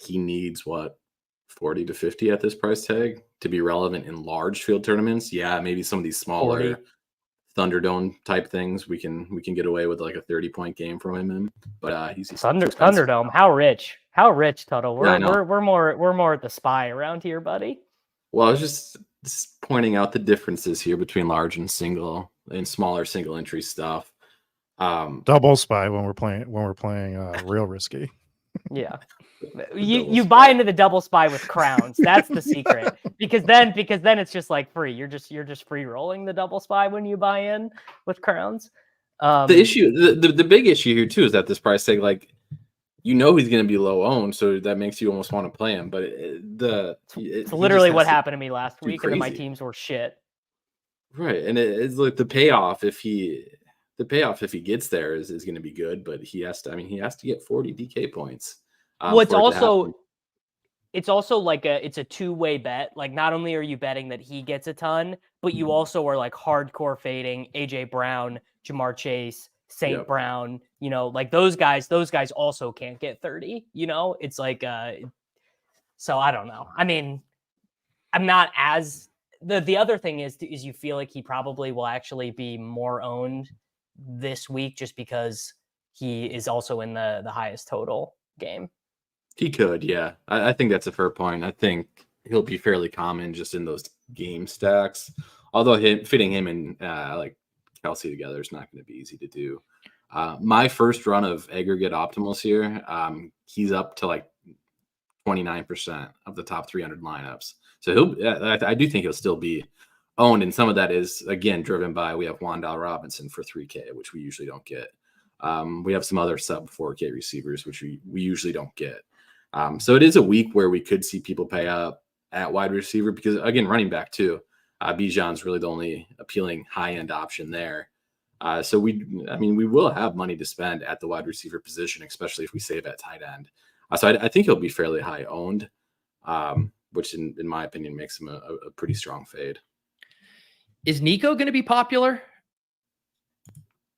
he needs 40 to 50 at this price tag to be relevant in large field tournaments. Yeah, maybe some of these smaller 40. Thunderdome type things we can get away with like a 30-point game from him. But he's Thunderdome. How rich, Tuttle. We're more at the spy around here, buddy. Well, I was just pointing out the differences here between large and smaller single entry stuff. Double spy when we're playing real risky. Yeah. You buy into the double spy with crowns. That's the secret. because then it's just like free. You're just free rolling the double spy when you buy in with crowns. The issue, the big issue here too, is that this price tag, like, he's going to be low owned, so that makes you almost want to play him. But it's literally what happened to me last week, and then my teams were shit. Right, and it's like the payoff if he gets there is going to be good, but he has to get 40 DK points. Well, it's also like it's a two-way bet. Like, not only are you betting that he gets a ton, but you also are like hardcore fading AJ Brown, Jamar Chase, St. Brown, like those guys also can't get 30, it's like, so I don't know. I mean, I'm not as the other thing is you feel like he probably will actually be more owned this week just because he is also in the highest total game. He could, yeah. I think that's a fair point. I think he'll be fairly common just in those game stacks. Although fitting him and like Kelsey together is not going to be easy to do. My first run of aggregate optimals here, he's up to like 29% of the top 300 lineups. So I do think he'll still be owned, and some of that is again driven by we have Wandale Robinson for 3K, which we usually don't get. We have some other sub 4K receivers, which we usually don't get. So it is a week where we could see people pay up at wide receiver because, again, running back too. Bijan's really the only appealing high-end option there. So we will have money to spend at the wide receiver position, especially if we save at tight end. So I think he'll be fairly high owned, which in my opinion makes him a pretty strong fade. Is Nico going to be popular?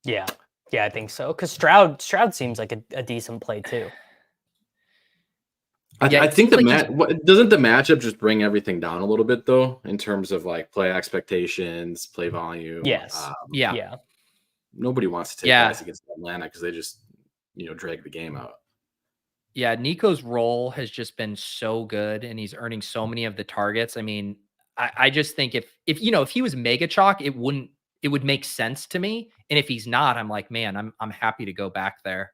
Yeah, I think so. Because Stroud seems like a decent play too. I think doesn't the matchup just bring everything down a little bit though, in terms of like play expectations, play volume? Yes. Yeah. Nobody wants to take guys against Atlanta because they just drag the game out. Yeah, Nico's role has just been so good, and he's earning so many of the targets. I mean, I just think if he was mega chalk, it would make sense to me. And if he's not, I'm like, man, I'm happy to go back there.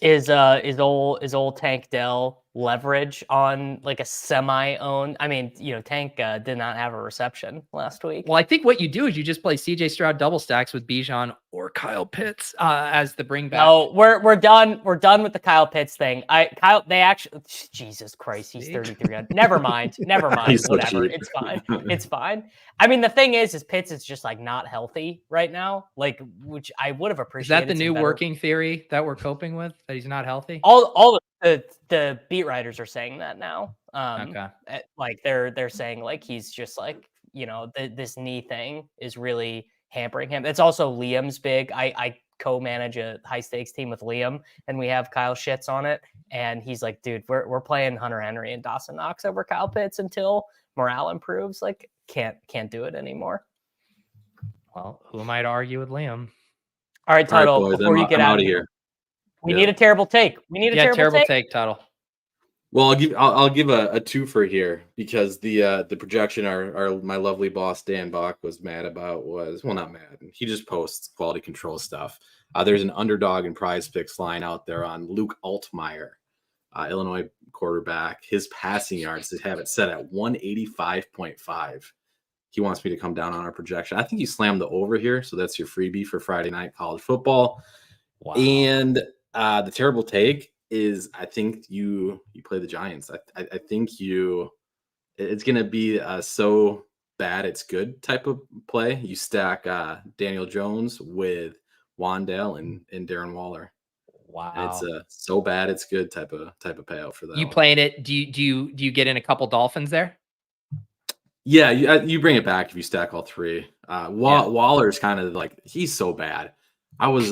Is old Tank Dell leverage on like a semi-owned? I mean, Tank did not have a reception last week. Well, I think what you do is you just play CJ Stroud double stacks with Bijan or Kyle Pitts as the bring back. No, we're done. We're done with the Kyle Pitts thing. They actually, Jesus Christ, he's 33. Never mind. Whatever. It's fine. It's fine. I mean, the thing is Pitts is just like not healthy right now, like, which I would have appreciated. Is that the new working theory that we're coping with, that he's not healthy? All the beat writers are saying that now. Okay. Like they're saying like he's just like, this knee thing is really hampering him. It's also Liam's big. I co-manage a high stakes team with Liam, and we have Kyle Shits on it, and he's like, dude, we're playing Hunter Henry and Dawson Knox over Kyle Pitts until morale improves. Like can't do it anymore. Well, who am I to argue with Liam? All right, Tuttle, boys, before you get out of here, we need a terrible take. We need a terrible take, Tuttle. Well, I'll give a twofer here because the projection our my lovely boss Dan Bach was mad about not mad. He just posts quality control stuff. There's an underdog and prize picks line out there on Luke Altmaier, Illinois quarterback. His passing yards to have it set at 185.5. He wants me to come down on our projection. I think you slammed the over here, so that's your freebie for Friday night college football. Wow. And the terrible take is I think you play the Giants. I think it's going to be a so bad it's good type of play. You stack Daniel Jones with Wandale and Darren Waller. Wow. And it's a so bad it's good type of payout for that. You playing it? Do you get in a couple Dolphins there? Yeah, you bring it back if you stack all three. Waller's kind of like, he's so bad. I was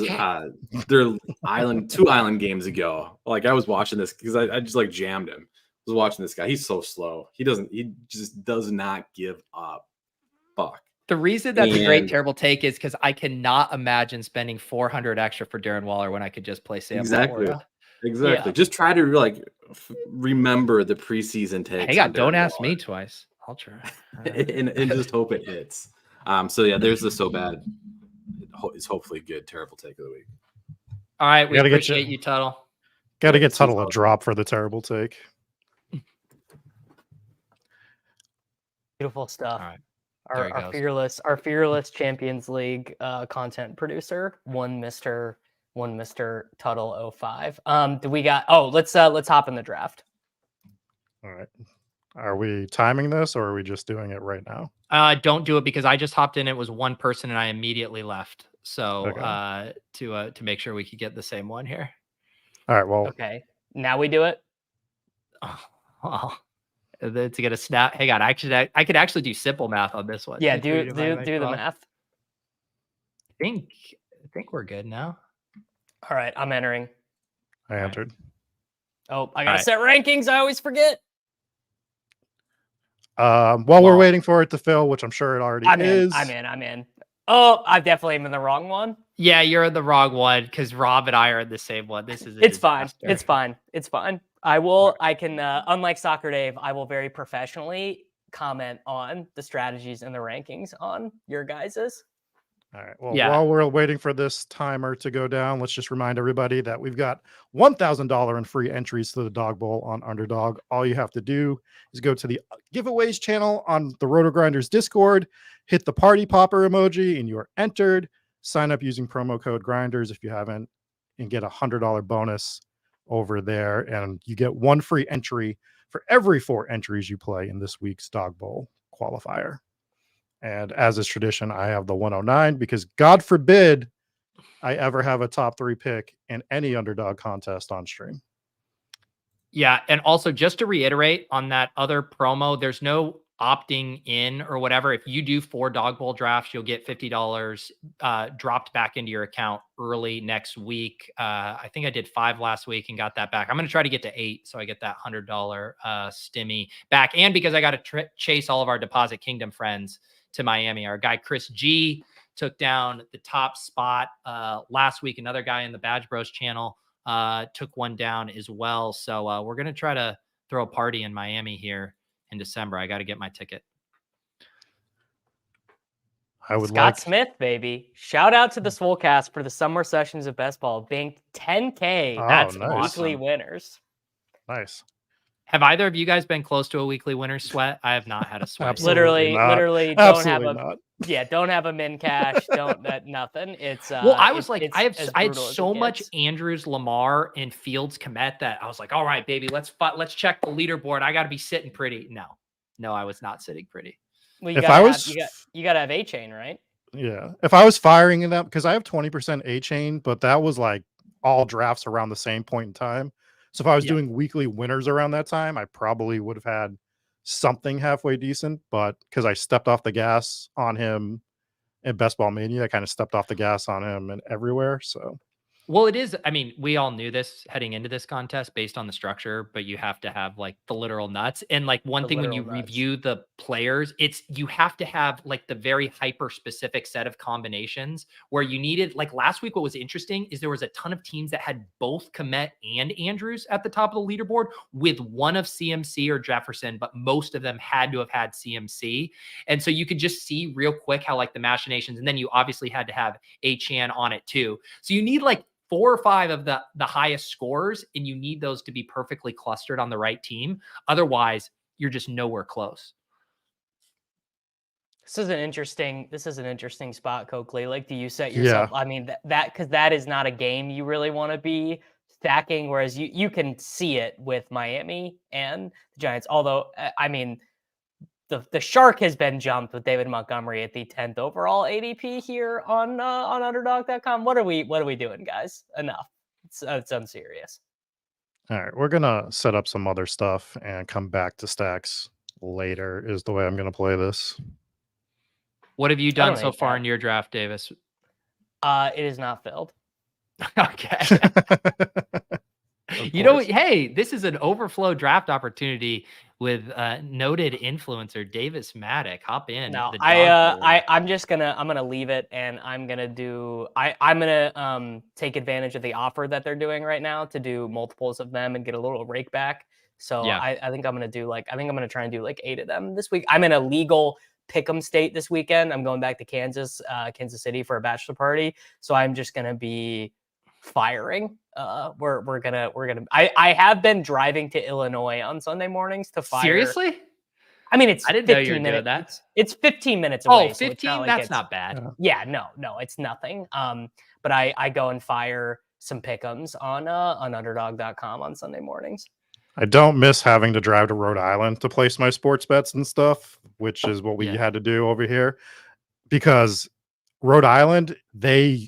their two island games ago. Like I was watching this because I just like jammed him. I was watching this guy. He's so slow. He just does not give up. Fuck. The reason that's a great terrible take is because I cannot imagine spending $400 extra for Darren Waller when I could just play Sam. Exactly. Yeah. Just try to like remember the preseason takes. Hey, God, don't ask me twice. I'll try. and just hope it hits. So yeah, there's the so bad. It's hopefully good terrible take of the week. All right, we appreciate you, Tuttle. Got to get Tuttle a drop for the terrible take. Beautiful stuff. All right. Our fearless Champions League content producer, one Mr. Tuttle 05. Let's hop in the draft. All right. Are we timing this or are we just doing it right now? Don't do it because I just hopped in. It was one person and I immediately left. So Okay. To make sure we could get the same one here. All right. Well, Okay. Now we do it. Oh, well, to get a snap. Hang on. I could actually do simple math on this one. Yeah. Do the math. I think we're good now. All right. I'm entering. I entered. Oh, I gotta set rankings. I always forget. While we're waiting for it to fill, which I'm sure it already is. I'm in. Oh, I definitely am in the wrong one. Yeah, you're in the wrong one because Rob and I are in the same one. This is It's fine. I will. I can. Unlike Soccer Dave, I will very professionally comment on the strategies and the rankings on your guys's. All right. Well, Yeah. while we're waiting for this timer to go down, let's just remind everybody that we've got $1,000 in free entries to the Dog Bowl on Underdog. All you have to do is go to the giveaways channel on the Roto Grinders Discord, hit the party popper emoji, and you're entered. Sign up using promo code Grinders if you haven't, and get $100 bonus over there. And you get one free entry for every 4 entries you play in this week's Dog Bowl qualifier. And as is tradition, I have the 109 because God forbid I ever have a top 3 pick in any underdog contest on stream. Yeah. And also, just to reiterate on that other promo, there's no opting in or whatever. If you do 4 dog bowl drafts, you'll get $50 dropped back into your account early next week. I think I did 5 last week and got that back. I'm going to try to get to 8 so I get that $100 stimmy back. And because I got to chase all of our Deposit Kingdom friends to Miami. Our guy Chris G took down the top spot last week. Another guy in the Badge Bros channel took one down as well. So we're going to try to throw a party in Miami here in December. I got to get my ticket. I would Scott Smith, baby. Shout out to the Swolecast for the summer sessions of best ball. Banked 10K. Oh, That's nice. weekly winners. Nice. Have either of you guys been close to a weekly winner sweat? I have not had a sweat. Absolutely literally not. don't have not. don't have a min cash. Don't that nothing. It's well, I was like, I had as so it much gets. Andrews, Lamar, and Fields Komet that I was like, all right, baby, let's check the leaderboard. I got to be sitting pretty. No, I was not sitting pretty. Well, you If gotta I have, was, you gotta have A-Chain, right? yeah, if I was firing in that, because I have 20% A-Chain, but that was like all drafts around the same point in time. So if I was doing weekly winners around that time, I probably would have had something halfway decent. But because I stepped off the gas on him in Best Ball Mania, I kind of stepped off the gas on him and everywhere. So, well, it is. I mean, we all knew this heading into this contest based on the structure, but you have to have like the literal nuts. And like one thing when you review the players, you have to have like the very hyper specific set of combinations where you needed, like last week, what was interesting is there was a ton of teams that had both Komet and Andrews at the top of the leaderboard with one of CMC or Jefferson, but most of them had to have had CMC. And so you could just see real quick how like the machinations, and then you obviously had to have Chan on it too. So you need like 4 or 5 of the highest scores, and you need those to be perfectly clustered on the right team. Otherwise, you're just nowhere close. This is an interesting spot, Coakley. Like, do you set yourself? Yeah. I mean, because that is not a game you really want to be stacking. Whereas you can see it with Miami and the Giants. Although, I mean, the shark has been jumped with David Montgomery at the 10th overall ADP here on Underdog.com. What are we doing, guys? Enough. It's unserious. All right, we're gonna set up some other stuff and come back to stacks later. Is the way I'm gonna play this. What have you done so far in your draft, Davis? It is not filled. Okay. You know, hey, this is an overflow draft opportunity with noted influencer Davis Mattek. Hop in. No, I'm gonna leave it, and I'm gonna take advantage of the offer that they're doing right now to do multiples of them and get a little rake back. So yeah. I think I'm gonna try and do like 8 of them this week. I'm in a legal pick'em state this weekend. I'm going back to Kansas City for a bachelor party. So I'm just gonna be firing. We're gonna I have been driving to Illinois on Sunday mornings to fire. Seriously? I mean, it's I didn't 15 know you were minutes. doing that. It's 15 minutes away. Oh, 15? That's not bad. Yeah, no, it's nothing. But I go and fire some pick'ems on underdog.com on Sunday mornings. I don't miss having to drive to Rhode Island to place my sports bets and stuff, which is what we had to do over here. Because Rhode Island, they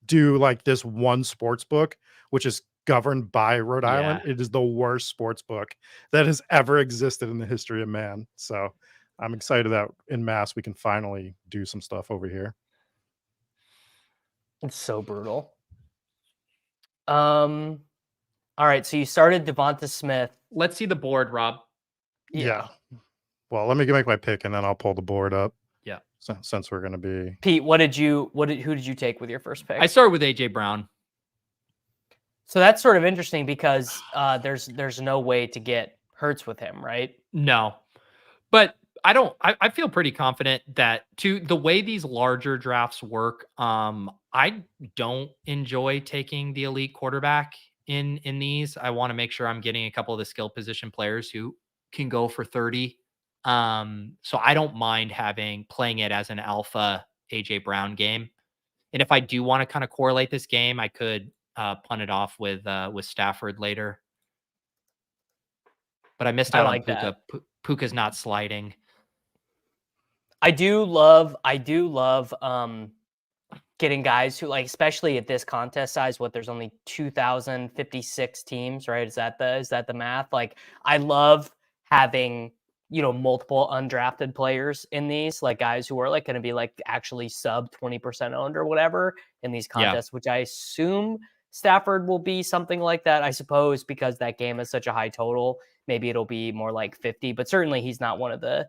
do like this one sports book, which is governed by Rhode Island. It is the worst sports book that has ever existed in the history of man. So I'm excited that in Mass we can finally do some stuff over here. It's so brutal. All right, so you started Devonta Smith. Let's see the board, Rob. Yeah. Well, let me make my pick and then I'll pull the board up. Yeah. Since we're gonna be Pete, who did you take with your first pick? I started with AJ Brown. So that's sort of interesting because there's no way to get Hurts with him, right? No. But I feel pretty confident that the way these larger drafts work, I don't enjoy taking the elite quarterback in these. I want to make sure I'm getting a couple of the skill position players who can go for 30. So I don't mind playing it as an alpha AJ Brown game. And if I do want to kind of correlate this game, I could punt it off with Stafford later. But I missed out on Puka. Puka's not sliding. I do love getting guys who, like, especially at this contest size, there's only 2,056 teams, right? Is that the math? Like, I love having, multiple undrafted players in these, like guys who are like going to be like actually sub 20% owned or whatever in these contests, which I assume Stafford will be something like that, I suppose, because that game is such a high total. Maybe it'll be more like 50, but certainly he's not one of the,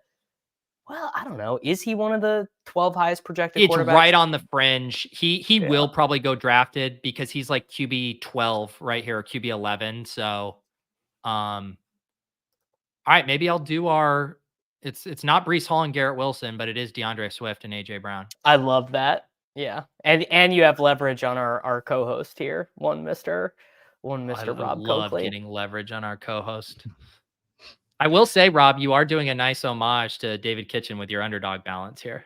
well, I don't know. Is he one of the 12 highest projected quarterbacks? It's right on the fringe. He will probably go drafted because he's like QB 12 right here, or QB 11. So, all right, maybe I'll do it's not Breece Hall and Garrett Wilson, but it is DeAndre Swift and AJ Brown. I love that. Yeah. And you have leverage on our co-host here. One Mr. Rob love Coakley. Getting leverage on our co-host. I will say, Rob, you are doing a nice homage to David Kitchen with your underdog balance here.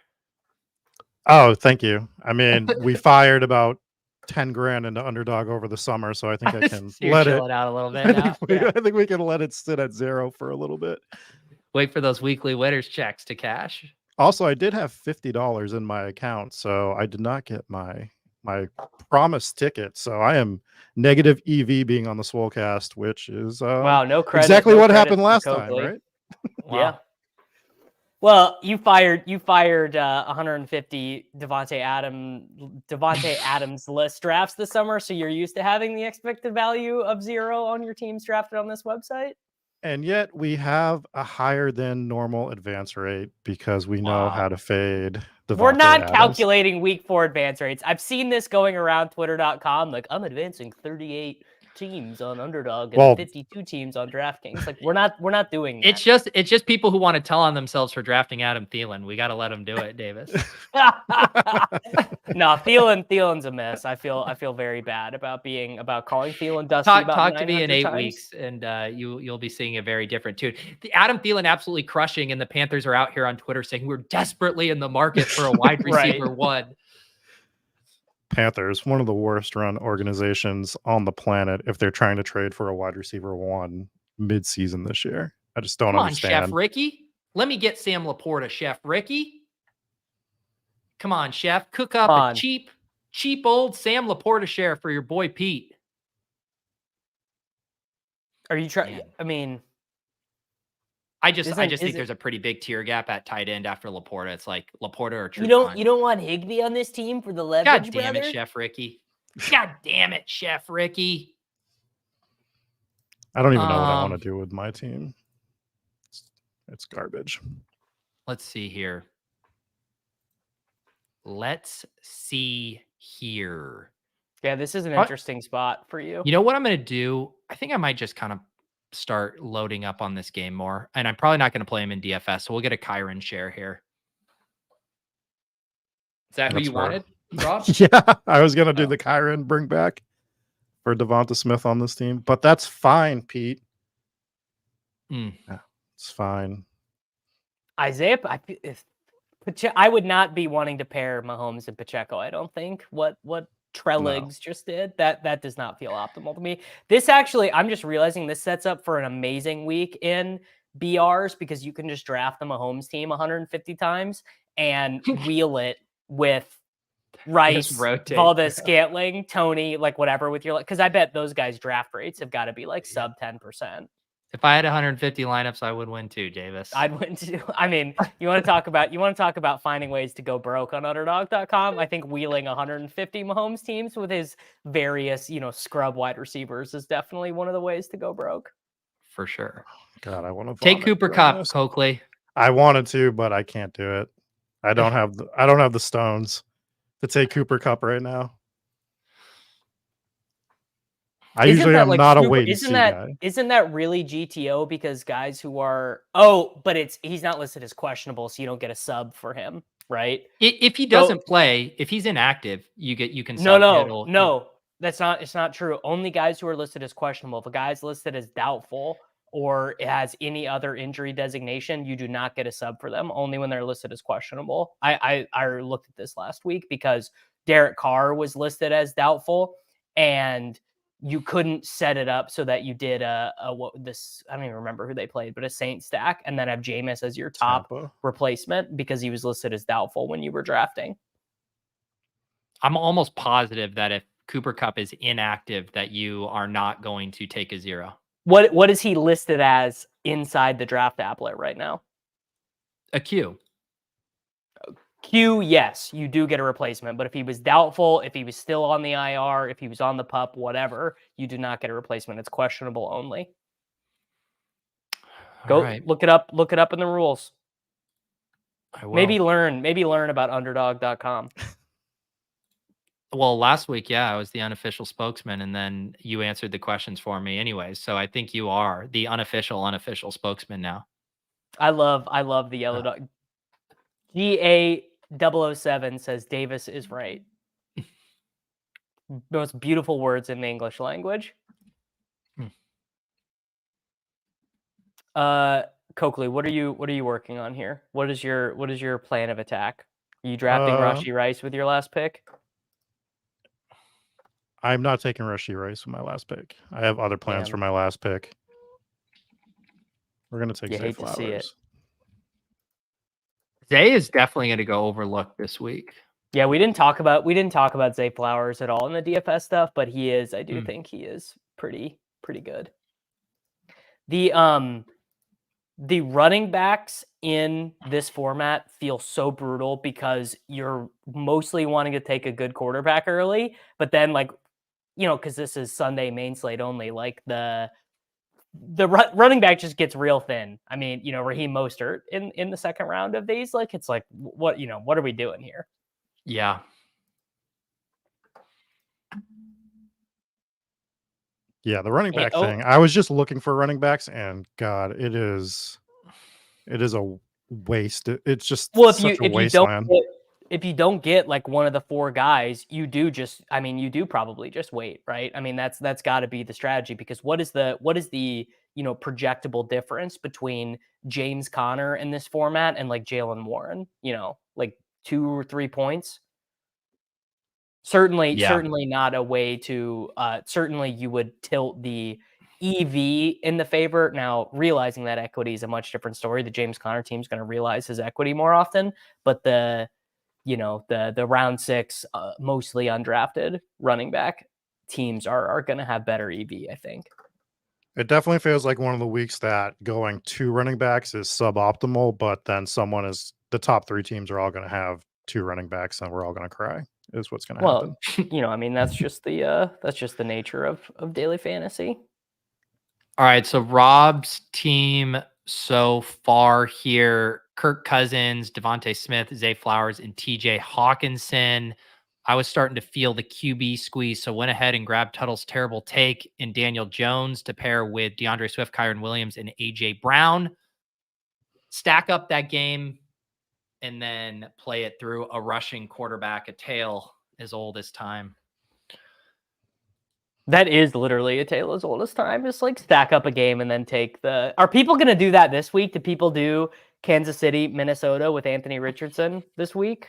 Oh, thank you. I mean, we fired about 10 grand into underdog over the summer, so I think I can let it out a little bit now. I think we can let it sit at 0 for a little bit. Wait for those weekly winners checks to cash. Also, I did have $50 in my account, so I did not get my promised ticket. So I am negative EV being on the Swolecast, which is wow, no credit. Exactly no what credit happened last time, right? Wow. Yeah. Well, you fired 150 Devontae Adams list drafts this summer, so you're used to having the expected value of 0 on your teams drafted on this website. And yet we have a higher than normal advance rate because we know how to fade. We're not calculating week 4 advance rates. I've seen this going around Twitter.com. Like, I'm advancing 38 teams on Underdog and 52 teams on DraftKings. Like, we're not doing that. It's just people who want to tell on themselves for drafting Adam Thielen. We got to let them do it, Davis. No, Thielen's a mess. I feel very bad about calling Thielen dusty. Talk to me in 8 weeks, and you'll be seeing a very different tune. Adam Thielen absolutely crushing, and the Panthers are out here on Twitter saying we're desperately in the market for a wide receiver one. Panthers, one of the worst run organizations on the planet, if they're trying to trade for a wide receiver 1 mid-season this year. I just don't understand. Come on, Chef Ricky. Let me get Sam Laporta, Chef Ricky. Come on, Chef. Cook up a cheap old Sam Laporta share for your boy Pete. Are you trying? I mean, I just think there's a pretty big tier gap at tight end after Laporta. It's like Laporta or True. You don't want Higbee on this team for the leverage. God damn it, Chef Ricky. God damn it, Chef Ricky. I don't even know what I want to do with my team. It's garbage. Let's see here. Yeah, this is an interesting spot for you. You know what I'm going to do? I think I might just kind of start loading up on this game more. And I'm probably not going to play him in DFS, so we'll get a Kyron share here. Is that who you wanted, Rob? Yeah, I was going to do the Kyron bring back for Devonta Smith on this team, but that's fine, Pete. Yeah, it's fine. Isaiah, I would not be wanting to pair Mahomes and Pacheco. I don't think what Trelligs just did. That does not feel optimal to me. This actually, I'm just realizing this sets up for an amazing week in BRs because you can just draft the Mahomes team 150 times and wheel it with Rice, Valdez, Scantling, Tony, like whatever with your, because I bet those guys' draft rates have got to be like sub 10%. If I had 150 lineups, I would win too, Davis. I'd win too. I mean, you want to talk about finding ways to go broke on Underdog.com. I think wheeling 150 Mahomes teams with his various, scrub wide receivers is definitely one of the ways to go broke. For sure. God, I want to take Cooper Kupp, Coakley. I wanted to, but I can't do it. I don't have the stones to take Cooper Kupp right now. I usually am like not a super, wait and see guy. Isn't that really GTO because guys who are but he's not listed as questionable, so you don't get a sub for him, right? If he doesn't play, if he's inactive, you can sub. No. It's not true. Only guys who are listed as questionable. If a guy's listed as doubtful or it has any other injury designation, you do not get a sub for them. Only when they're listed as questionable. I looked at this last week because Derek Carr was listed as doubtful, and you couldn't set it up so that you did I don't even remember who they played, but a Saint stack, and then have Jameis as your top replacement because he was listed as doubtful when you were drafting. I'm almost positive that if Cooper Kupp is inactive, that you are not going to take a 0. What is he listed as inside the draft applet right now? A Q. Q, yes, you do get a replacement. But if he was doubtful, if he was still on the IR, if he was on the PUP, whatever, you do not get a replacement. It's questionable only. Look it up. Look it up in the rules. I will. Maybe learn about underdog.com. Well, last week, I was the unofficial spokesman, and then you answered the questions for me anyway. So I think you are the unofficial spokesman now. I love the yellow dog. GA007 says Davis is right. Most beautiful words in the English language. Coakley, what are you working on here? What is your plan of attack? Are you drafting Rashee Rice with your last pick? I'm not taking Rashee Rice with my last pick. I have other plans for my last pick. We're gonna take Zay Flowers. To see it. Zay is definitely going to go overlooked this week. Yeah, we didn't talk about Zay Flowers at all in the DFS stuff, but he is. I do think he is pretty good. The running backs in this format feel so brutal because you're mostly wanting to take a good quarterback early, but then because this is Sunday main slate only, like the running back just gets real thin. I mean, Raheem Mostert in the second round of these, it's like, what are we doing here? Yeah. Yeah, the running back thing. I was just looking for running backs, and God, it is a waste. It's just such a wasteland. If you don't get like one of the 4 guys, you do probably just wait, right? I mean, that's got to be the strategy, because what is the projectable difference between James Conner in this format and like Jalen Warren? Like 2 or 3 points. Certainly not a way to. Certainly, you would tilt the EV in the favor. Now, realizing that equity is a much different story. The James Conner team is going to realize his equity more often, but the round 6, mostly undrafted running back teams are going to have better EV, I think. It definitely feels like one of the weeks that going 2 running backs is suboptimal, but then the top 3 teams are all going to have 2 running backs, and we're all going to cry. Is what's going to happen. That's just the nature of daily fantasy. All right, so Rob's team so far here: Kirk Cousins, Devontae Smith, Zay Flowers, and TJ Hawkinson. I was starting to feel the QB squeeze, so went ahead and grabbed Tuttle's terrible take in Daniel Jones to pair with DeAndre Swift, Kyron Williams, and AJ Brown. Stack up that game and then play it through a rushing quarterback, a tale as old as time. That is literally a tale as old as time. Just like stack up a game and then take Are people going to do that this week? Do people do Kansas City, Minnesota with Anthony Richardson this week?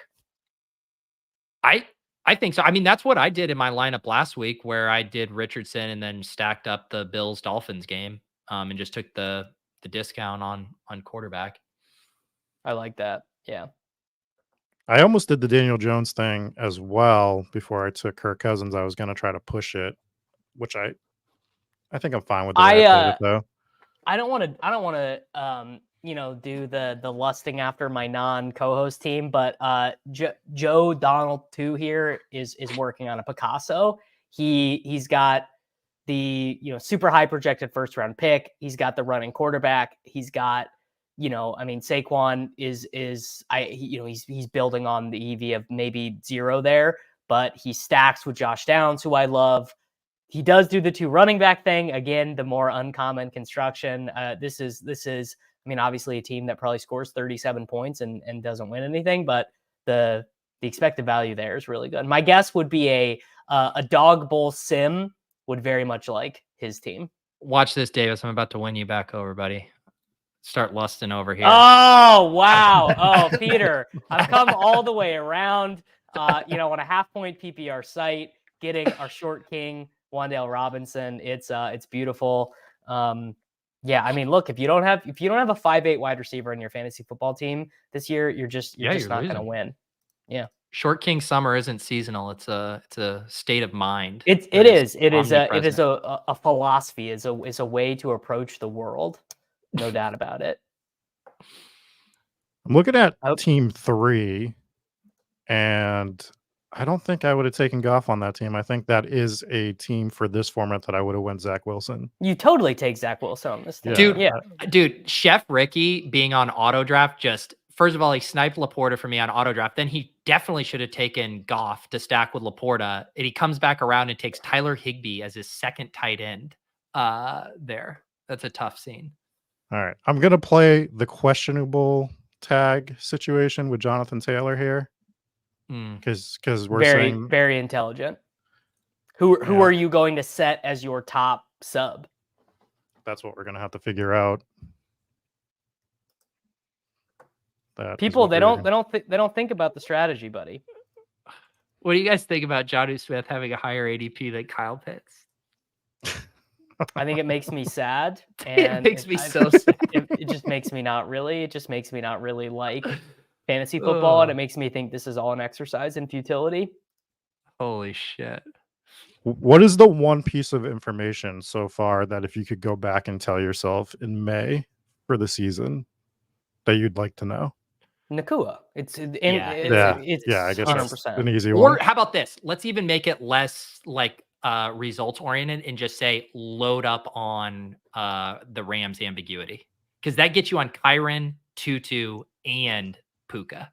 I think so. I mean, that's what I did in my lineup last week, where I did Richardson and then stacked up the Bills Dolphins game, and just took the discount on quarterback. I like that. Yeah. I almost did the Daniel Jones thing as well before I took Kirk Cousins. I was going to try to push it, which I think I'm fine with the way I played it, though. I don't want to do the lusting after my non-co-host team, but Joe Donald 2 here is working on a Picasso. He's got the super high projected first round pick. He's got the running quarterback. He's got Saquon he's building on the EV of maybe 0 there, but he stacks with Josh Downs, who I love. he does do the 2 running back thing. Again, the more uncommon construction. This is, I mean, obviously a team that probably scores 37 points and doesn't win anything, but the expected value there is really good. My guess would be a dog bowl sim would very much like his team. Watch this, Davis. I'm about to win you back over, buddy. Start lusting over here. Oh, wow. Oh, Peter, I've come all the way around, on a half-point PPR site, getting our short king, Wan'Dale Robinson. It's beautiful. Yeah, I mean, look, if you don't have a 5'8" wide receiver in your fantasy football team this year, you're just not going to win. Yeah. Short King summer isn't seasonal. It's a state of mind. It is a philosophy. Is a way to approach the world. No doubt about it. I'm looking at team 3, and I don't think I would have taken Goff on that team. I think that is a team for this format that I would have went Zach Wilson. You totally take Zach Wilson on this team. Dude, Chef Ricky being on auto draft, just first of all, he sniped Laporta for me on auto draft. Then he definitely should have taken Goff to stack with Laporta. And he comes back around and takes Tyler Higbee as his second tight end there. That's a tough scene. All right. I'm going to play the questionable tag situation with Jonathan Taylor here. Because we're saying very intelligent. Who are you going to set as your top sub? That's what we're going to have to figure out. People they don't think about the strategy, buddy. What do you guys think about Jonnu Smith having a higher ADP than Kyle Pitts? I think it makes me sad. And it makes me so sad. It just makes me not really like fantasy football, and it makes me think this is all an exercise in futility. Holy shit. What is the one piece of information so far that if you could go back and tell yourself in May for the season that you'd like to know? Nakua. I guess 100%. That's an easy one. Or how about this? Let's even make it less like results oriented and just say load up on the Rams ambiguity, because that gets you on Kyren, Tutu, and Puka.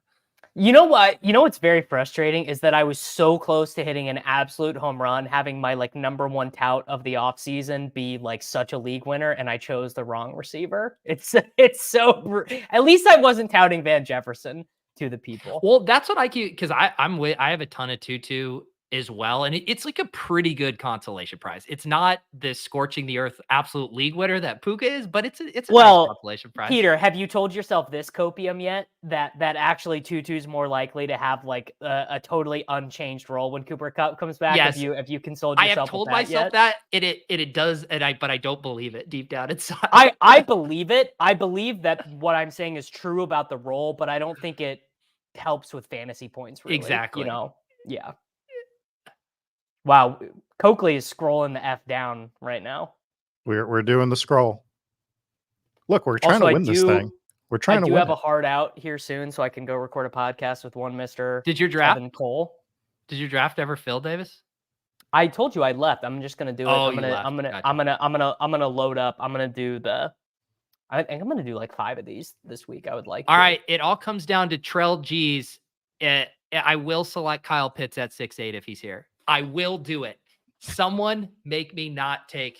You know what? You know what's very frustrating is that I was so close to hitting an absolute home run, having my like number one tout of the offseason be like such a league winner, and I chose the wrong receiver. It's so. At least I wasn't touting Van Jefferson to the people. Well, that's what I keep, because I have a ton of Tutu as well, and it's like a pretty good consolation prize. It's not the scorching the earth absolute league winner that Puka is, but it's a nice consolation prize. Peter, have you told yourself this copium yet, that actually Tutu's more likely to have like a totally unchanged role when Cooper Kupp comes back? Yes. Have you consoled yourself? I have told myself that it does, but I don't believe it deep down inside. I believe it. I believe that what I'm saying is true about the role, but I don't think it helps with fantasy points. Really. Exactly. Yeah. Wow, Coakley is scrolling the F down right now. We're doing the scroll. Look, we're trying to win this thing. We're trying to win. I do have a hard out here soon, so I can go record a podcast with one Mr. Did your draft Kevin Cole? Did your draft ever fill, Davis? I told you I left. I'm just gonna do it. Oh, I'm gonna load up. I'm gonna do I think I'm gonna do like 5 of these this week. I would like. All right, it all comes down to Trell G's. I will select Kyle Pitts at 6'8" if he's here. I will do it. Someone make me not take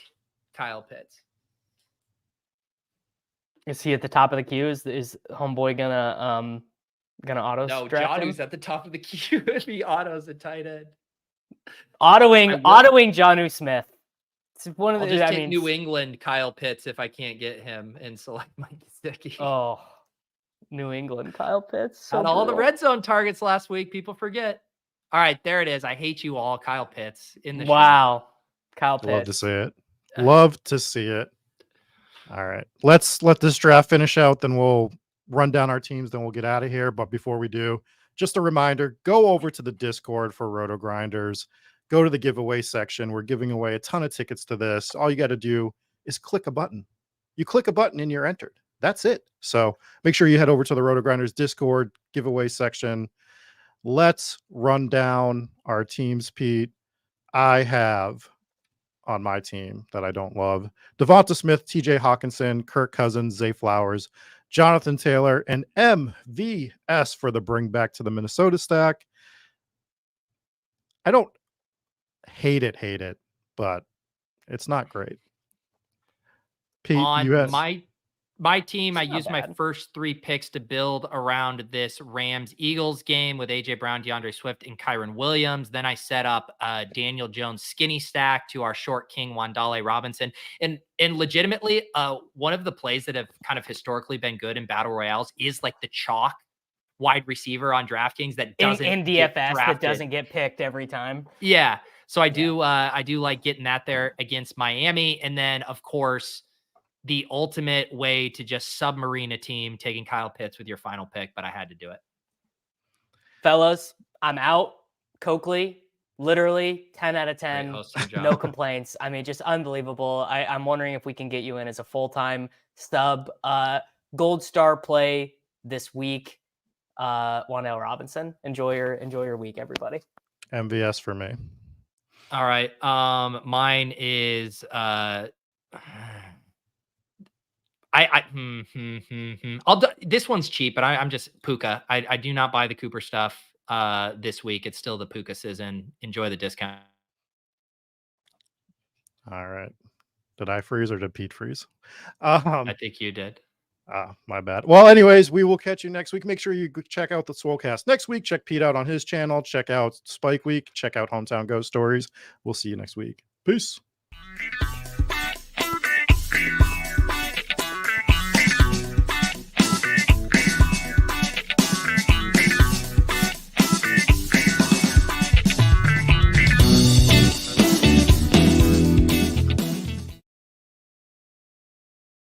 Kyle Pitts. Is he at the top of the queue? Is homeboy gonna auto? No, Jonnu's at the top of the queue. If he autos a tight end. Autoing Jonnu Smith. It's one of the. I'll just take New England Kyle Pitts if I can't get him and select Mike Gesicki. Oh, New England Kyle Pitts. So all the red zone targets last week. People forget. All right, there it is. I hate you all. Kyle Pitts in the show. Kyle Pitts. Love to see it. Love to see it. All right. Let's let this draft finish out. Then we'll run down our teams. Then we'll get out of here. But before we do, just a reminder, go over to the Discord for Roto Grinders. Go to the giveaway section. We're giving away a ton of tickets to this. All you got to do is click a button. You click a button and you're entered. That's it. So make sure you head over to the Roto Grinders Discord giveaway section. Let's run down our teams, Pete. I have on my team that I don't love Devonta Smith, TJ Hawkinson, Kirk Cousins, Zay Flowers, Jonathan Taylor, and MVS for the bring back to the Minnesota stack. I don't hate it. but it's not great. Pete, On you had my team, I It's not used my bad. first 3 picks to build around this Rams-Eagles game with AJ Brown, DeAndre Swift, and Kyron Williams. Then I set up Daniel Jones skinny stack to our short king Wandale Robinson. And legitimately, one of the plays that have kind of historically been good in battle royales is like the chalk wide receiver on DraftKings that doesn't in get DFS that drafted. doesn't get picked every time. Yeah. So I do like getting that there against Miami. And then of course, the ultimate way to just submarine a team, taking Kyle Pitts with your final pick, but I had to do it. Fellas, I'm out. Coakley, literally 10 out of 10. hosting job. No complaints. I mean, just unbelievable. I'm wondering if we can get you in as a full-time sub. Gold star play this week. Wandale Robinson. Enjoy your week, everybody. MVS for me. All right. Mine is this one's cheap, but I'm just Puka. I do not buy the Cooper stuff this week. It's still the Puka season. Enjoy the discount. All right. Did I freeze or did Pete freeze? I think you did. My bad. Well, anyways, we will catch you next week. Make sure you check out the Swolecast next week. Check Pete out on his channel. Check out Spike Week. Check out Hometown Ghost Stories. We'll see you next week. Peace.